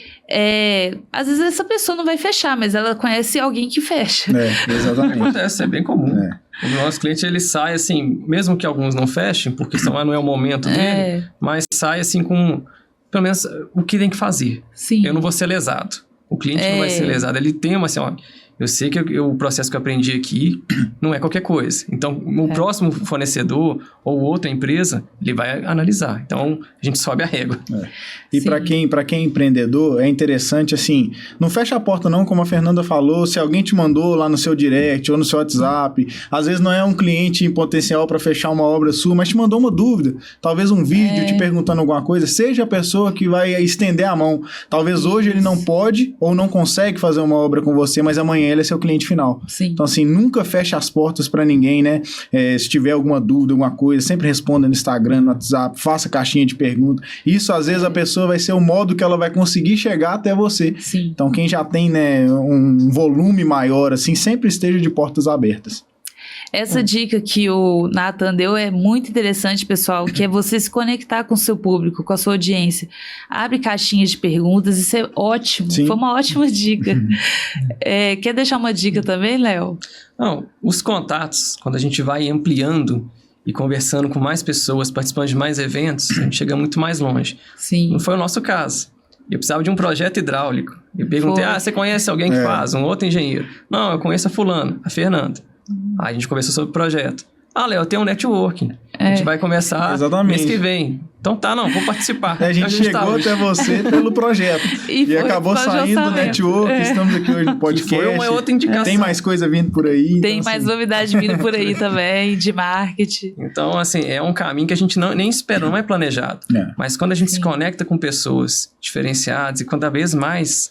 às vezes essa pessoa não vai fechar, mas ela conhece alguém que fecha. Exatamente. Acontece, é bem comum. O nosso cliente, ele sai assim, mesmo que alguns não fechem, porque não é o momento dele, mas sai assim com, pelo menos, o que tem que fazer. Sim. Eu não vou ser lesado. O cliente não vai ser lesado. Ele tem uma assim, ó, eu sei que o processo que eu aprendi aqui não é qualquer coisa. Então, o próximo fornecedor ou outra empresa, ele vai analisar. Então, a gente sobe a régua. E para quem é empreendedor, é interessante, assim, não fecha a porta não, como a Fernanda falou, se alguém te mandou lá no seu direct ou no seu WhatsApp, às vezes não é um cliente em potencial para fechar uma obra sua, mas te mandou uma dúvida, talvez um vídeo te perguntando alguma coisa, seja a pessoa que vai estender a mão. Talvez hoje ele não pode ou não consegue fazer uma obra com você, mas amanhã ele é seu cliente final. Sim. Então, assim, nunca feche as portas para ninguém, né? Se tiver alguma dúvida, alguma coisa, sempre responda no Instagram, no WhatsApp, faça caixinha de pergunta. Isso, às vezes, a pessoa vai ser o modo que ela vai conseguir chegar até você. Sim. Então, quem já tem, né, um volume maior, assim, sempre esteja de portas abertas. Essa dica que o Nathan deu é muito interessante, pessoal, que é você se conectar com o seu público, com a sua audiência. Abre caixinhas de perguntas, isso é ótimo. Sim. Foi uma ótima dica. Quer deixar uma dica também, Léo? Não, os contatos, quando a gente vai ampliando e conversando com mais pessoas, participando de mais eventos, a gente chega muito mais longe. Sim. Não foi o nosso caso. Eu precisava de um projeto hidráulico. Eu perguntei, você conhece alguém que faz? Um outro engenheiro? Não, eu conheço a fulana, a Fernanda. Aí a gente conversou sobre o projeto. Léo, eu tenho um networking. A gente vai começar mês que vem. Então vou participar. A gente chegou até você pelo projeto. E acabou saindo do network. Estamos aqui hoje no podcast. E foi uma outra indicação. Tem mais coisa vindo por aí. Tem então, mais assim... novidade vindo por aí também, de marketing. Então, assim, é um caminho que a gente nem espera, não é planejado. Mas quando a gente se conecta com pessoas diferenciadas e cada vez mais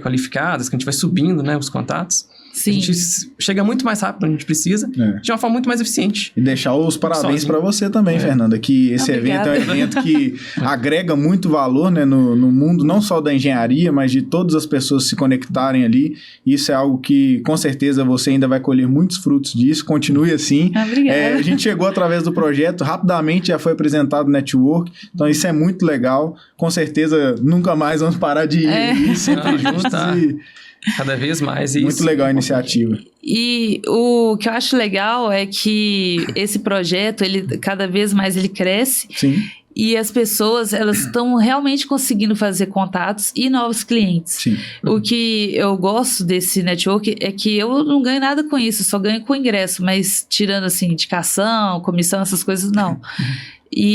qualificadas, que a gente vai subindo, né, os contatos, Sim. a gente chega muito mais rápido onde a gente precisa, de uma forma muito mais eficiente. E deixar os parabéns para você também, Fernanda, que esse evento é um evento que agrega muito valor, né, no mundo, não só da engenharia, mas de todas as pessoas se conectarem ali. Isso é algo que, com certeza, você ainda vai colher muitos frutos disso. Continue assim. Obrigada. A gente chegou através do projeto, rapidamente já foi apresentado o network, então isso é muito legal. Com certeza, nunca mais vamos parar de ir sempre juntos cada vez mais. Muito legal a iniciativa. E o que eu acho legal é que esse projeto, cada vez mais ele cresce. Sim. E as pessoas, elas estão realmente conseguindo fazer contatos e novos clientes. Sim. O que eu gosto desse network é que eu não ganho nada com isso, só ganho com ingresso, mas tirando assim, indicação, comissão, essas coisas, não.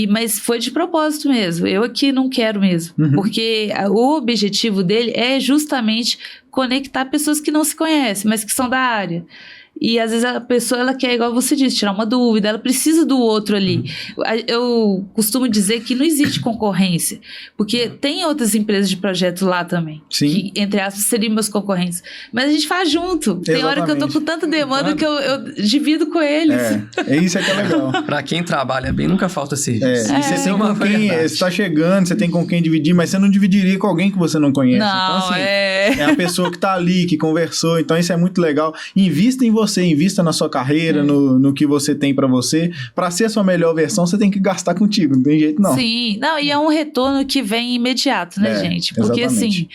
Mas foi de propósito mesmo, eu aqui não quero mesmo, porque o objetivo dele é justamente conectar pessoas que não se conhecem, mas que são da área. E às vezes a pessoa, ela quer, igual você disse, tirar uma dúvida, ela precisa do outro ali. Eu costumo dizer que não existe concorrência, porque tem outras empresas de projeto lá também, que, entre aspas, seriam meus concorrentes. Mas a gente faz junto. Tem hora que eu tô com tanta demanda que eu divido com eles. Isso é que é legal. Pra quem trabalha bem, nunca falta serviço. E você tem com quem, você tá chegando, você tem com quem dividir, mas você não dividiria com alguém que você não conhece. Não, então, assim, é a pessoa que tá ali, que conversou, então isso é muito legal. Invista em você, invista na sua carreira, no que você tem pra você. Pra ser a sua melhor versão, você tem que gastar contigo, não tem jeito não. Sim, não, e é um retorno que vem imediato, né, gente? Porque assim...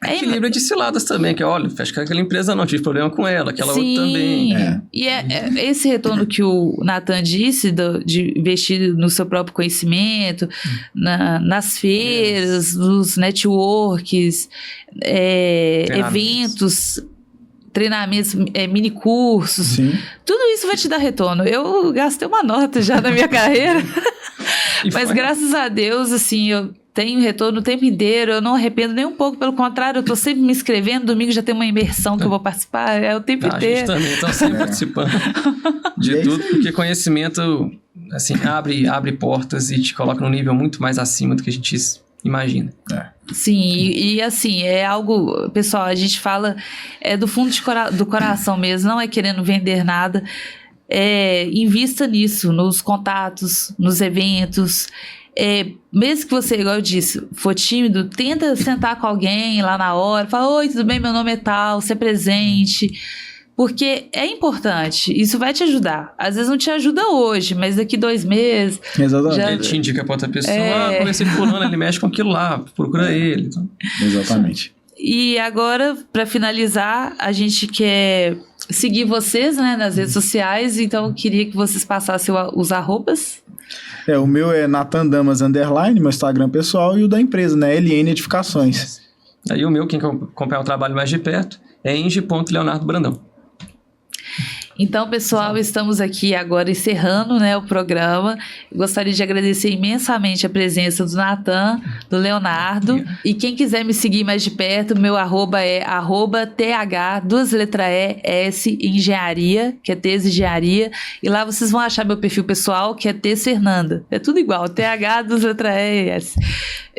Equilíbrio de ciladas também, que olha, fecha com aquela empresa não, tive problema com ela, aquela outra também. E esse retorno que o Nathan disse, de investir no seu próprio conhecimento, nas feiras, nos networks, eventos, treinamentos, mini cursos, tudo isso vai te dar retorno. Eu gastei uma nota já na minha carreira, mas graças a Deus, assim, eu tenho retorno o tempo inteiro, eu não arrependo nem um pouco, pelo contrário, eu tô sempre me inscrevendo, domingo já tem uma imersão que eu vou participar, o tempo inteiro. A gente também tá sempre participando de tudo, porque conhecimento, assim, abre portas e te coloca num nível muito mais acima do que a gente imagina. Sim, e assim, é algo, pessoal, a gente fala do fundo do coração mesmo, não é querendo vender nada, invista nisso, nos contatos, nos eventos. Mesmo que você, igual eu disse, for tímido, tenta sentar com alguém lá na hora, fala, oi, tudo bem, meu nome é tal, ser presente, porque é importante, isso vai te ajudar. Às vezes não te ajuda hoje, mas daqui 2 meses... Exatamente. Ele te indica pra outra pessoa, conversei com fulano, ele mexe com aquilo lá, procura ele. Então. Exatamente. E agora, para finalizar, a gente quer seguir vocês, né, nas redes sociais, então eu queria que vocês passassem os arrobas. O meu é Nathan Damas _, meu Instagram pessoal, e o da empresa, né? LN Edificações. Aí o meu, quem acompanha o trabalho mais de perto, é eng.leonardobrandão. Então, pessoal, estamos aqui agora encerrando, né, o programa. Gostaria de agradecer imensamente a presença do Natan, do Leonardo. E quem quiser me seguir mais de perto, meu arroba é @th, 2 letras E-S, engenharia, que é Tez Engenharia. E lá vocês vão achar meu perfil pessoal, que é Tez Fernanda. É tudo igual, TH, 2 letras E-S.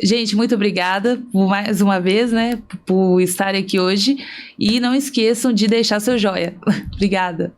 Gente, muito obrigada por mais uma vez, né, por estarem aqui hoje. E não esqueçam de deixar seu joia. Obrigada.